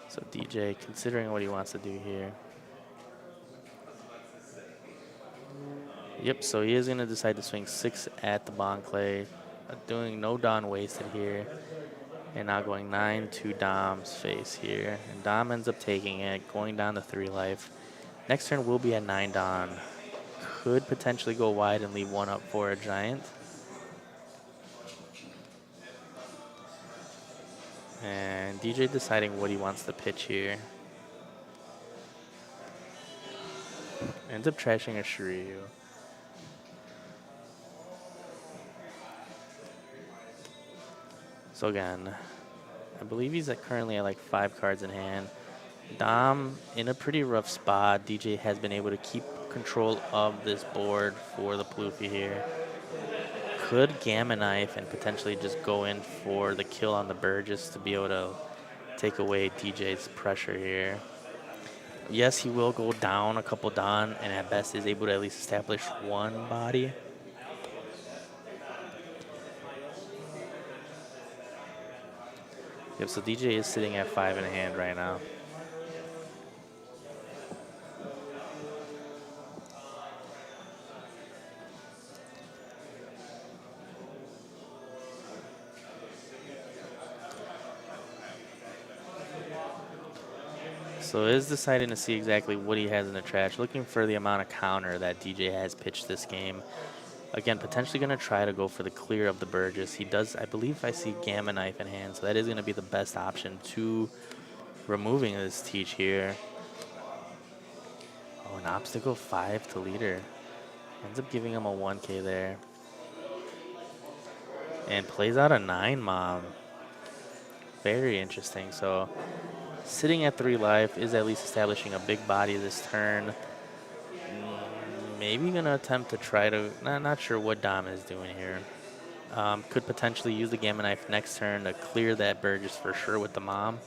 So DJ considering what he wants to do here. Yep, so he is going to decide to swing 6 at the Bond Clay, doing no Don wasted here. And now going 9 to Dom's face here. And Dom ends up taking it, going down to 3 life. Next turn will be at 9 Don. Could potentially go wide and leave 1 up for a Giant. And DJ deciding what he wants to pitch here. Ends up trashing a Shiryu. So again, I believe he's currently at like 5 cards in hand. Dom in a pretty rough spot. DJ has been able to keep control of this board for the Ploofy here. Could Gamma Knife and potentially just go in for the kill on the Burgess to be able to take away DJ's pressure here. Yes, he will go down a couple Don, and at best is able to at least establish 1 body. Yep, so DJ is sitting at 5 in hand right now. So is deciding to see exactly what he has in the trash, looking for the amount of counter that DJ has pitched this game. Again, potentially going to try to go for the clear of the Burgess. He does, I believe I see Gamma Knife in hand, so that is going to be the best option to removing this Teach here. Oh, an obstacle 5 to leader. Ends up giving him a 1K there. And plays out a 9 Mom. Very interesting. So sitting at 3 life is at least establishing a big body this turn. Maybe gonna attempt to try to, not sure what Dom is doing here. Could potentially use the Gamma Knife next turn to clear that Burgess for sure with the Mom.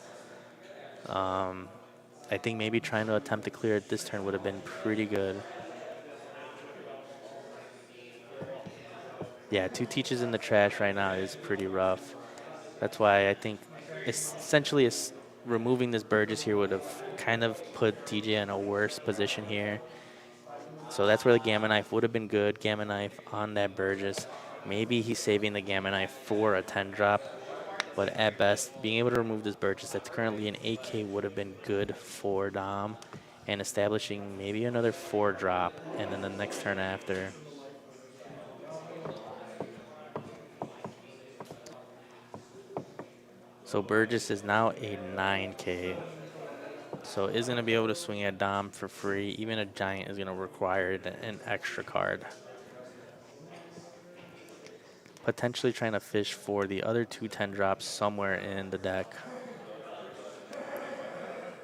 I think maybe trying to attempt to clear it this turn would have been pretty good. Yeah, 2 Teaches in the trash right now is pretty rough. That's why I think essentially removing this Burgess here would have kind of put DJ in a worse position here. So that's where the Gamma Knife would have been good. Gamma Knife on that Burgess. Maybe he's saving the Gamma Knife for a 10 drop. But at best, being able to remove this Burgess that's currently an 8K would have been good for Dom. And establishing maybe another 4 drop. And then the next turn after. So Burgess is now a 9K. So is going to be able to swing at Dom for free. Even a Giant is going to require an extra card. Potentially trying to fish for the other 2 10 drops somewhere in the deck.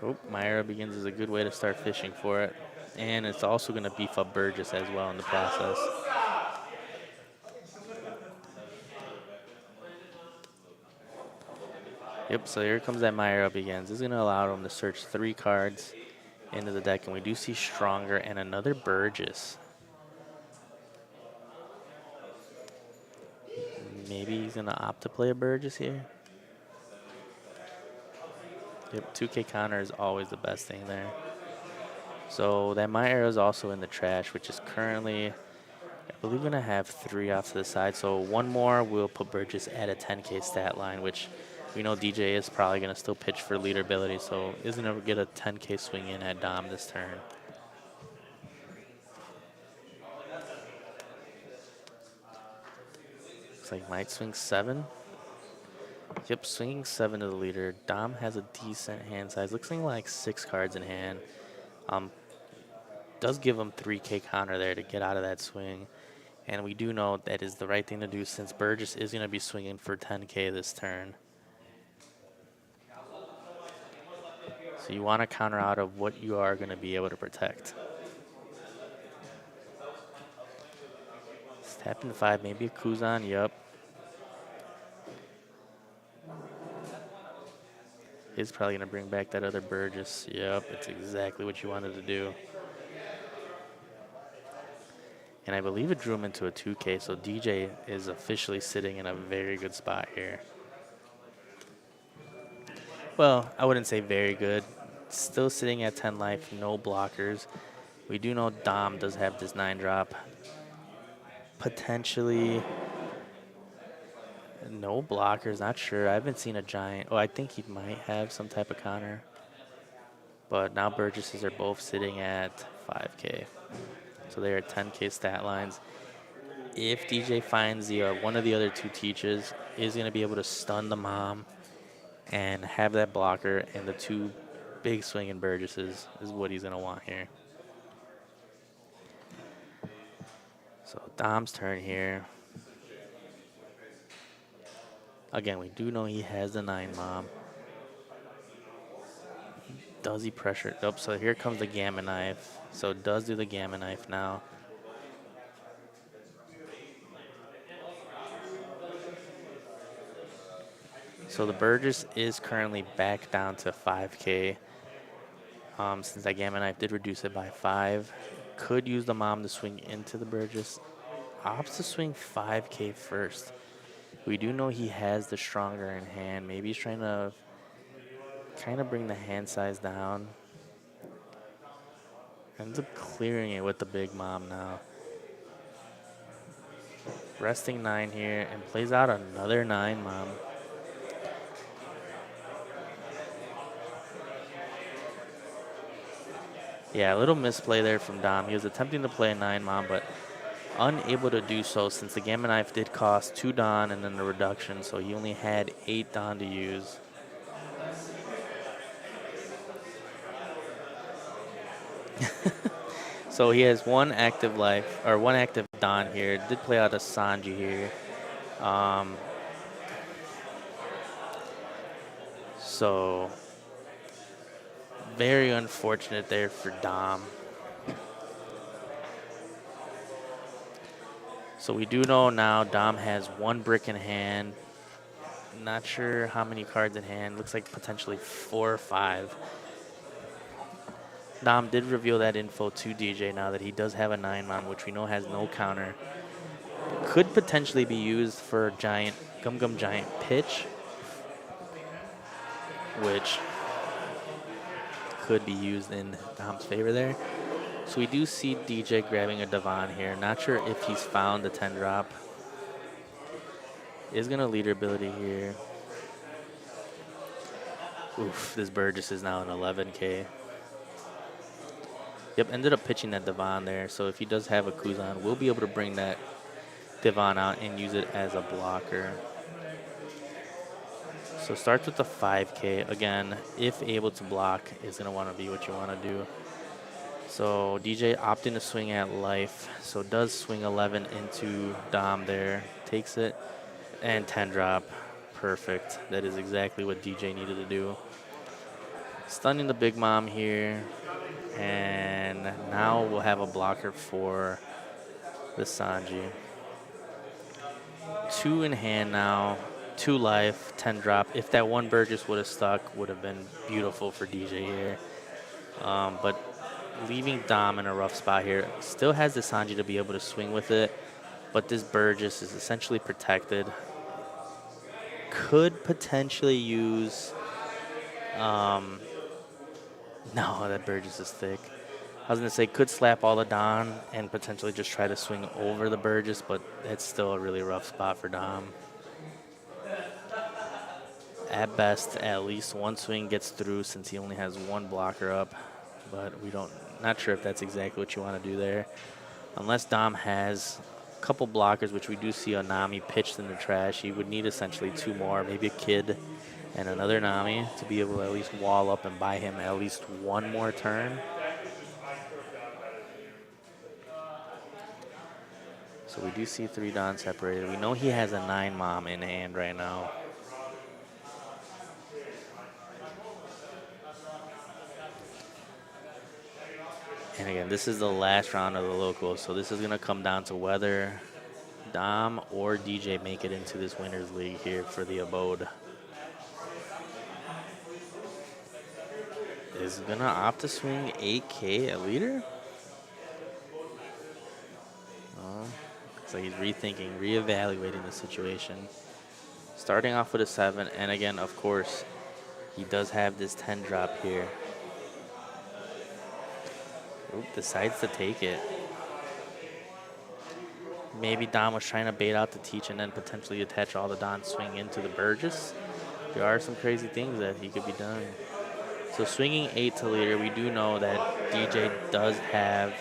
Oh, Myra Begins is a good way to start fishing for it. And it's also going to beef up Burgess as well in the process. Yep, so here comes that Myra Begins. This is going to allow him to search 3 cards into the deck. And we do see Stronger and another Burgess. Maybe he's going to opt to play a Burgess here. Yep, 2K counter is always the best thing there. So that My Arrow is also in the trash, which is currently, I believe, going to have 3 off to the side. So 1 more will put Burgess at a 10K stat line, which we know DJ is probably going to still pitch for leader ability. So isn't going to get a 10K swing in at Dom this turn. like might swing 7. Yep, swinging 7 to the leader. Dom has a decent hand size. Looks like 6 cards in hand. Does give him 3K counter there to get out of that swing. And we do know that is the right thing to do since Burgess is going to be swinging for 10K this turn. So you want to counter out of what you are going to be able to protect. Tap into 5, maybe a Kuzan, yep. Is probably going to bring back that other Burgess. Yep, it's exactly what you wanted to do. And I believe it drew him into a 2K, so DJ is officially sitting in a very good spot here. Well, I wouldn't say very good. Still sitting at 10 life, no blockers. We do know Dom does have this 9-drop. Potentially no blockers, not sure. I haven't seen a giant. Oh, I think he might have some type of counter. But now Burgesses are both sitting at 5K. So they're at 10K stat lines. If DJ finds the one of the other 2 teaches, is going to be able to stun the mom and have that blocker, and the 2 big swinging Burgesses is what he's going to want here. So Dom's turn here. Again, we do know he has the 9 mom. Does he pressure? Nope, so here comes the Gamma Knife. So it does do the Gamma Knife now. So the Burgess is currently back down to 5K. Since that Gamma Knife did reduce it by 5. Could use the mom to swing into the Burgess. Opts to swing 5K first. We do know he has the stronger in hand. Maybe he's trying to kind of bring the hand size down. Ends up clearing it with the big mom now. Resting 9 here and plays out another 9 mom. Yeah, a little misplay there from Dom. He was attempting to play a 9 mom, but unable to do so since the Gamma Knife did cost 2 Don and then the reduction, so he only had 8 Don to use. So he has 1 active life, or 1 active Don here. Did play out a Sanji here. So very unfortunate there for Dom. So we do know now Dom has 1 brick in hand. Not sure how many cards in hand. Looks like potentially 4 or 5. Dom did reveal that info to DJ now that he does have a 9 mom, which we know has no counter. Could potentially be used for giant Gum Gum Giant pitch, which could be used in Dom's favor there. So we do see DJ grabbing a Devon here. Not sure if he's found the 10 drop. Is going to leader ability here. Oof, this Burgess is now an 11K. Yep, ended up pitching that Devon there. So if he does have a Kuzan, we'll be able to bring that Devon out and use it as a blocker. So starts with the 5K. Again, if able to block, is going to want to be what you want to do. So DJ opting to swing at life. So does swing 11 into Dom there. Takes it. And 10 drop. Perfect. That is exactly what DJ needed to do. Stunning the big mom here. And now we'll have a blocker for the Sanji. 2 in hand now. 2 life, 10 drop. If that 1 Burgess would have stuck, would have been beautiful for DJ here. But leaving Dom in a rough spot here. Still has the Sanji to be able to swing with it. But this Burgess is essentially protected. Could potentially use... no, that Burgess is thick. I was going to say could slap all the Don and potentially just try to swing over the Burgess, but it's still a really rough spot for Dom. At best, at least 1 swing gets through since he only has 1 blocker up, but not sure if that's exactly what you want to do there. Unless Dom has couple blockers, which we do see a Nami pitched in the trash. He would need essentially 2 more, maybe a kid and another Nami to be able to at least wall up and buy him at least 1 more turn. So we do see 3 Don separated. We know he has a 9 Mom in hand right now. And again, this is the last round of the local, so this is going to come down to whether Dom or DJ make it into this winners league here for the Abode. Is going to opt to swing 8K at leader? Looks like he's rethinking, reevaluating the situation. Starting off with a 7, and again, of course, he does have this 10 drop here. Oop, decides to take it. Maybe Don was trying to bait out the teach and then potentially attach all the Don swing into the Burgess. There are some crazy things that he could be doing. So swinging 8 to leader, we do know that DJ does have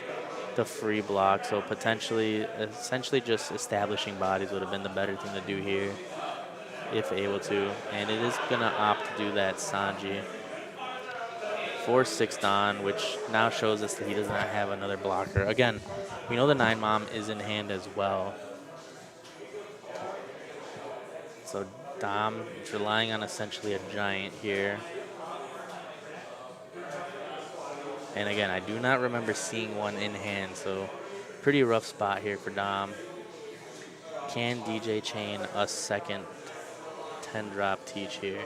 the free block, so potentially, essentially just establishing bodies would have been the better thing to do here, if able to. And it is going to opt to do that Sanji. 4-6 Don, which now shows us that he does not have another blocker. Again, we know the 9 Mom is in hand as well. So Dom is relying on essentially a giant here. And again, I do not remember seeing one in hand, so pretty rough spot here for Dom. Can DJ chain a second 10 drop teach here?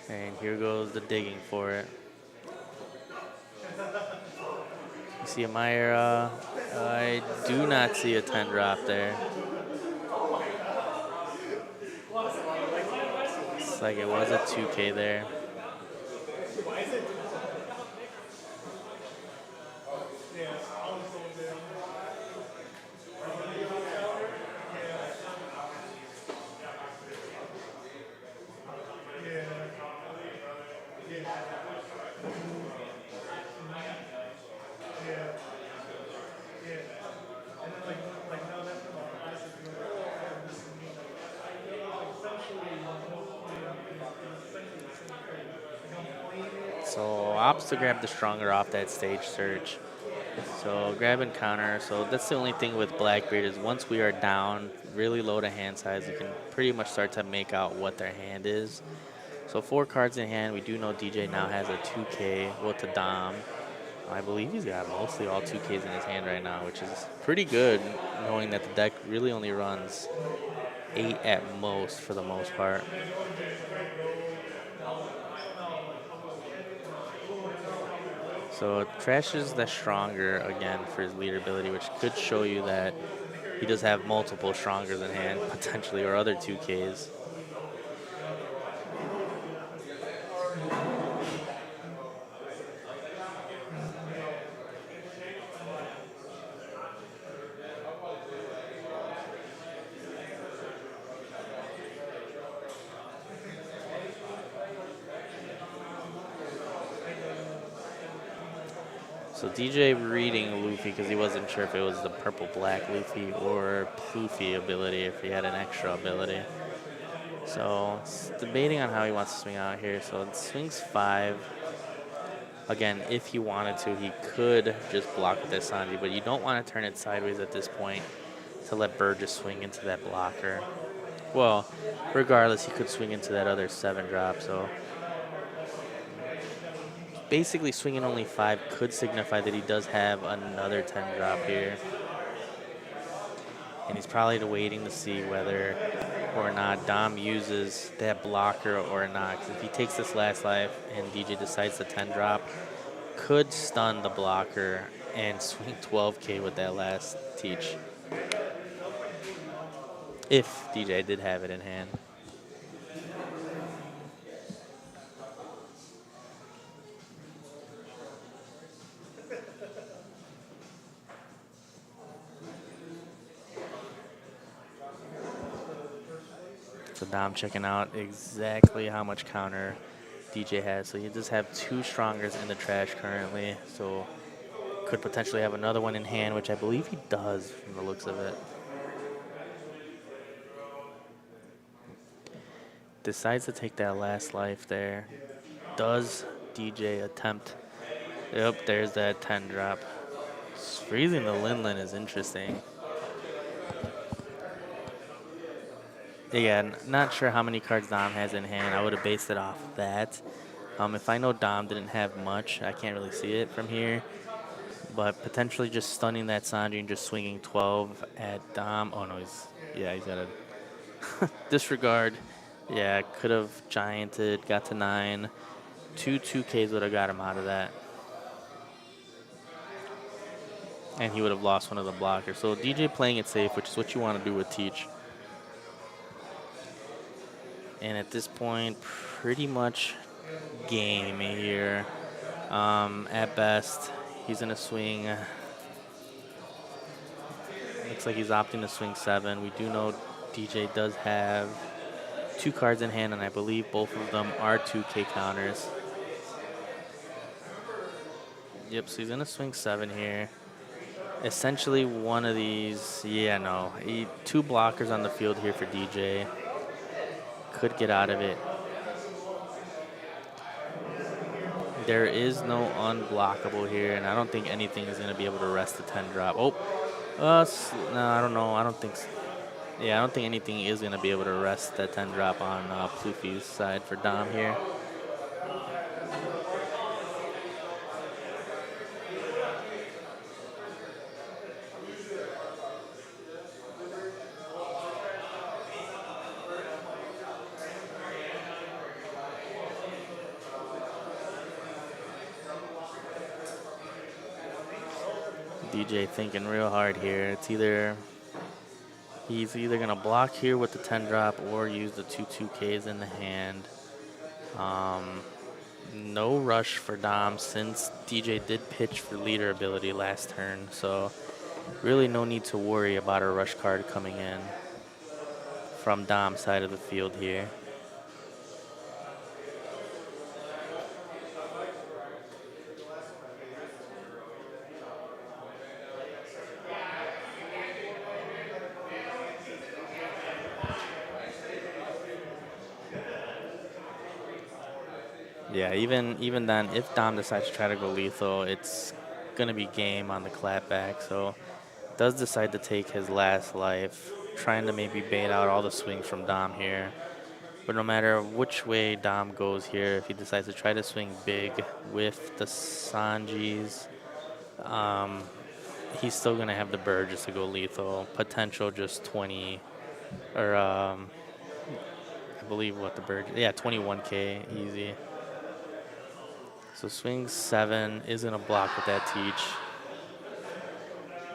And here goes the digging for it. You see a Myra. I do not see a 10 drop there. Looks like it was a 2K there. So opts to grab the stronger off that stage search. So grab and counter. So that's the only thing with Blackbeard is once we are down really low to hand size, you can pretty much start to make out what their hand is. So 4 cards in hand. We do know DJ now has a 2K, well, to Dom. I believe he's got mostly all 2Ks in his hand right now, which is pretty good, knowing that the deck really only runs 8 at most for the most part. So trashes the stronger again for his leader ability, which could show you that he does have multiple strongers in hand, potentially, or other 2Ks. So DJ reading Luffy because he wasn't sure if it was the purple-black Luffy or Pluffy ability, if he had an extra ability. So it's debating on how he wants to swing out here. So it swings 5. Again, if he wanted to, he could just block with that Sanji, but you don't want to turn it sideways at this point to let Burgess swing into that blocker. Well, regardless, he could swing into that other 7 drop, so basically swinging only 5 could signify that he does have another 10 drop here. And he's probably waiting to see whether or not Dom uses that blocker or not. 'Cause if he takes this last life and DJ decides to 10 drop, could stun the blocker and swing 12K with that last teach. If DJ did have it in hand. So Dom checking out exactly how much counter DJ has. So he does have 2 strongers in the trash currently. So could potentially have another one in hand, which I believe he does from the looks of it. Decides to take that last life there. Does DJ attempt? Yep, there's that 10 drop. Freezing the Linlin is interesting. Again, not sure how many cards Dom has in hand. I would have based it off that. If I know Dom didn't have much, I can't really see it from here. But potentially just stunning that Sanji and just swinging 12 at Dom. Oh no, he's got a disregard. Yeah, could have gianted, got to 9. 2Ks would have got him out of that. And he would have lost one of the blockers. So DJ playing it safe, which is what you want to do with Teach. And at this point, pretty much game here. At best, he's going to swing. Looks like he's opting to swing 7. We do know DJ does have 2 cards in hand, and I believe both of them are 2K counters. Yep, so he's going to swing 7 here. Essentially one of these, 2 blockers on the field here for DJ. Could get out of it. There is no unblockable here, and I don't think anything is going to be able to rest the 10 drop. Oh, no, I don't know. I don't think so. Yeah, I don't think anything is going to be able to rest that 10 drop on Ploofy's side for Dom here. DJ thinking real hard here. He's either going to block here with the 10 drop or use the 2Ks in the hand. No rush for Dom since DJ did pitch for leader ability last turn. So really no need to worry about a rush card coming in from Dom's side of the field here. Yeah, even then, if Dom decides to try to go lethal, it's going to be game on the clapback. So does decide to take his last life, trying to maybe bait out all the swings from Dom here. But no matter which way Dom goes here, if he decides to try to swing big with the Sanjis, he's still going to have the bird just to go lethal. Potential just 20, or I believe what the bird, 21K easy. So swing 7 is going to block with that Teach.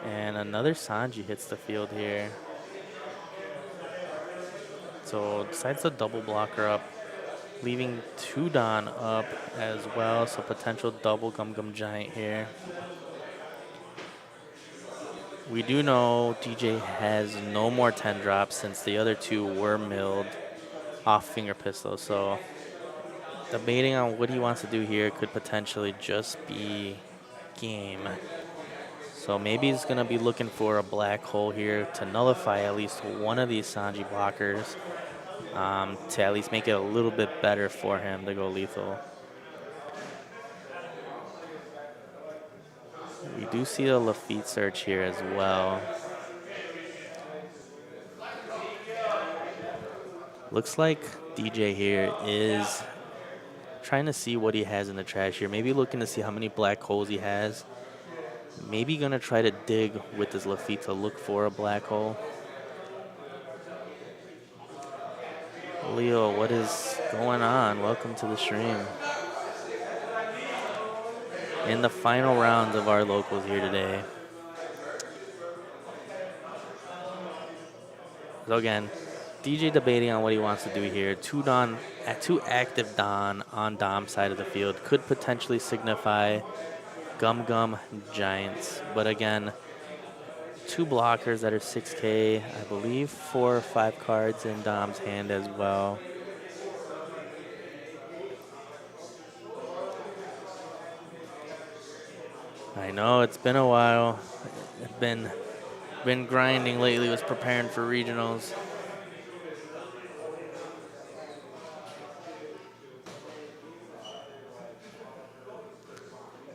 And another Sanji hits the field here. So decides to double blocker up, leaving 2 Don up as well. So potential double Gum Gum Giant here. We do know DJ has no more 10 drops since the other 2 were milled off Finger Pistol. So debating on what he wants to do here could potentially just be game. So maybe he's going to be looking for a black hole here to nullify at least one of these Sanji blockers to at least make it a little bit better for him to go lethal. We do see a Lafitte search here as well. Looks like DJ here is trying to see what he has in the trash here. Maybe looking to see how many black holes he has. Maybe gonna try to dig with his Lafitte to look for a black hole. Leo, what is going on? Welcome to the stream. In the final rounds of our locals here today. So again, DJ debating on what he wants to do here. 2 active Don on Dom's side of the field could potentially signify Gum Gum Giants. But again, 2 blockers that are 6K. I believe 4 or 5 cards in Dom's hand as well. I know it's been a while. Been grinding lately. Was preparing for regionals.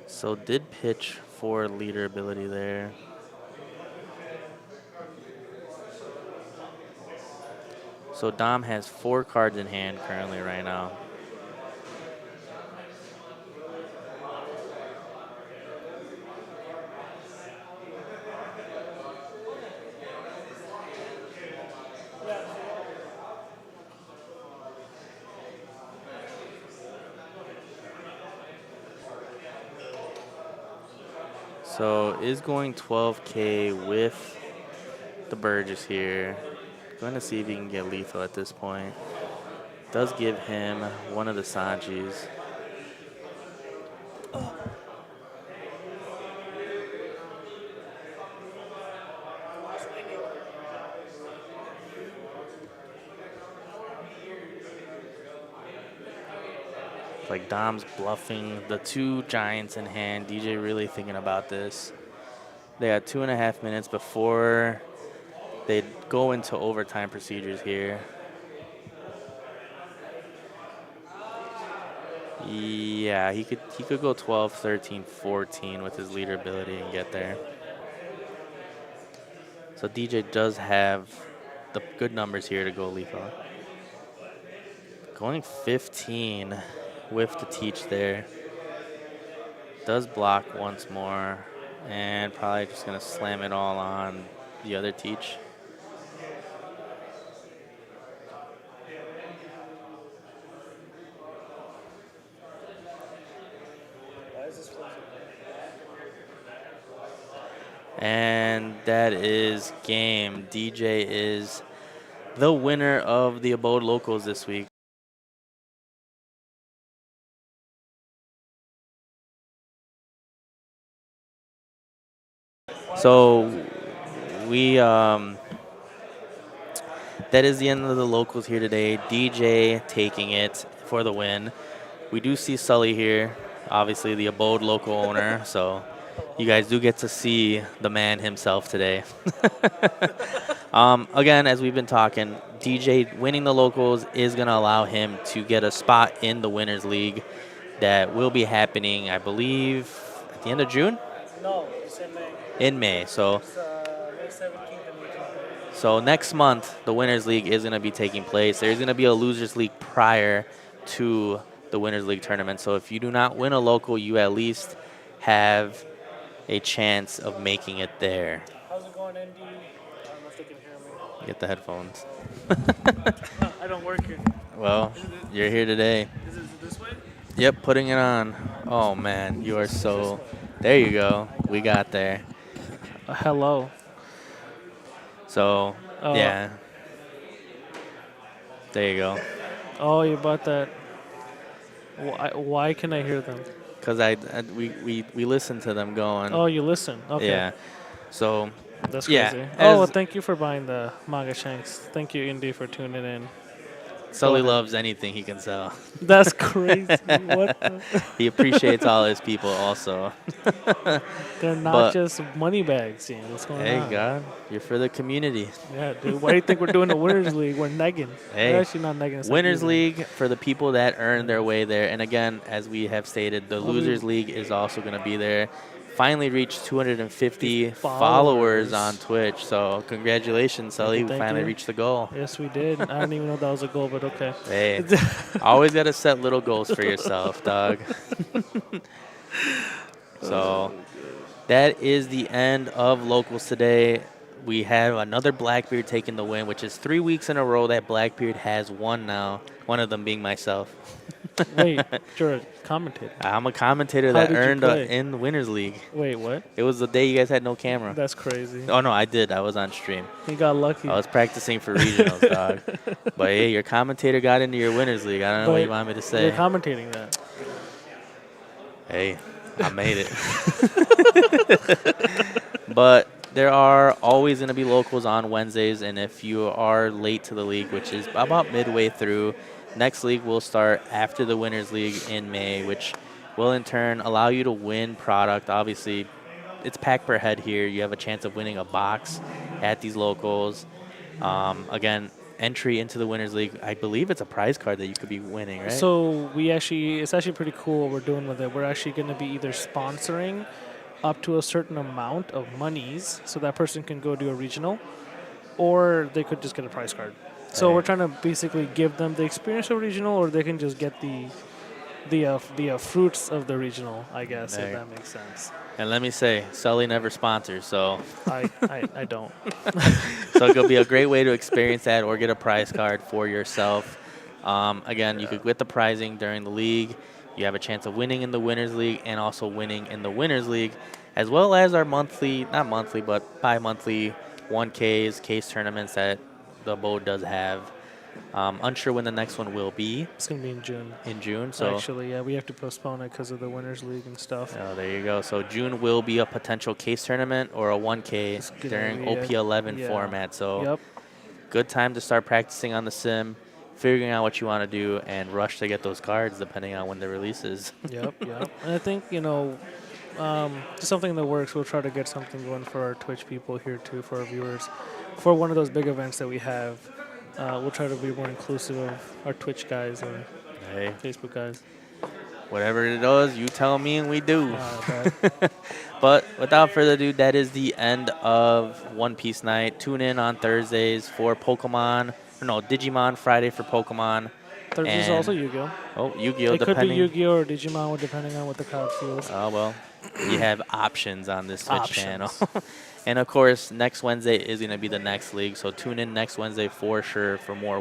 So did pitch for leader ability there. So Dom has 4 cards in hand currently right now. So is going 12K with the Burgess here. Going to see if he can get lethal at this point. Does give him one of the Sanjis. Like Dom's bluffing the 2 giants in hand. DJ really thinking about this. They got 2.5 minutes before they go into overtime procedures here. Yeah, he could go 12, 13, 14 with his leader ability and get there. So DJ does have the good numbers here to go lethal. Going 15 with the teach there. Does block once more and probably just gonna slam it all on the other teach. And that is game. DJ is the winner of the Abode Locals this week. So we that is the end of the locals here today. DJ taking it for the win. We do see Sully here, obviously the Abode local owner. So you guys do get to see the man himself today. Again, as we've been talking, DJ winning the locals is going to allow him to get a spot in the Winners League that will be happening, I believe, at the end of June? No, it's in May. In May. So, It's May 17th and 18th. so next month, the Winners League is going to be taking place. There's going to be a Losers League prior to the Winners League tournament. So if you do not win a local, you at least have a chance of making it there. How's it going, Andy? I don't know if they can hear me. Get the headphones. No, I don't work here. Well, you're here today. Is it this way? Yep, putting it on. Oh, man, you are so... There you go. We got there. Hello. So, yeah. There you go. Oh, you bought that. Why can I hear them? Because we listen to them going. Oh, you listen. Okay. Yeah. So, That's yeah, crazy. as- Oh, well, thank you for buying the manga shanks. Thank you, Indy, for tuning in. Sully ahead. loves anything he can sell. That's crazy. What? He appreciates all his people also. They're not But- just money bags, Ian. What's going Hey, on? God, you're for the community. Yeah, dude. Why do you think we're doing the Winners League? We're negging. Hey, We're actually not negging. It's like Winners using. League for the people that earn their way there. And again, as we have stated, the Losers League is also going to be there. Finally reached 250 followers on Twitch. So congratulations, Sully. We Thank finally you. reached the goal. Yes, we did. I didn't even know that was a goal, but okay. Hey, always got to set little goals for yourself, dog. So that is the end of locals today. We have another Blackbeard taking the win, which is 3 weeks in a row that Blackbeard has won now. One of them being myself. Wait, you're a commentator. I'm a commentator How that did you earned play? in the Winners League. Wait, what? It was the day you guys had no camera. That's crazy. Oh, no, I did. I was on stream. You got lucky. I was practicing for regionals, dog. But, hey, your commentator got into your Winners League. I don't know what you want me to say. You're commentating that. Hey, I made it. But there are always going to be locals on Wednesdays, and if you are late to the league, which is about midway through, next league will start after the Winners League in May, which will in turn allow you to win product. Obviously, it's pack per head here. You have a chance of winning a box at these locals. Again, entry into the Winners League, I believe it's a prize card that you could be winning, right? So it's actually pretty cool what we're doing with it. We're actually going to be either sponsoring up to a certain amount of monies so that person can go do a regional, or they could just get a prize card. So Right. we're trying to basically give them the experience of regional, or they can just get the fruits of the regional, I guess, Right. if that makes sense. And let me say, Sully never sponsors, so I don't. so it could be a great way to experience that or get a prize card for yourself. Again, you could get the prizing during the league. You have a chance of winning in the Winners League and also winning in the Winners League, as well as our not monthly, but bi-monthly 1Ks, case tournaments that the Abode does have. Unsure when the next one will be It's going to be in June. in June. So Actually, yeah, we have to postpone it because of the Winners League and stuff. oh, there you go. So June will be a potential case tournament or a 1K It's gonna during be a- OP11 yeah. format. So Yep. good time to start practicing on the sim, figuring out what you want to do, and rush to get those cards depending on when the release is. Yep. And I think, just something that works. We'll try to get something going for our Twitch people here too, for our viewers, for one of those big events that we have. We'll try to be more inclusive of our Twitch guys or Hey, Facebook guys. whatever it is, you tell me and we do. But But without further ado, that is the end of One Piece Night. Tune in on Thursdays for Digimon Friday for Pokemon. Thursday's And- also Yu-Gi-Oh. Oh, Yu-Gi-Oh! It could be Depending. Yu-Gi-Oh or Digimon, depending on what the crowd feels. Oh, well, you have options on this Twitch Options. channel. And, of course, next Wednesday is going to be the next league. So tune in next Wednesday for sure for more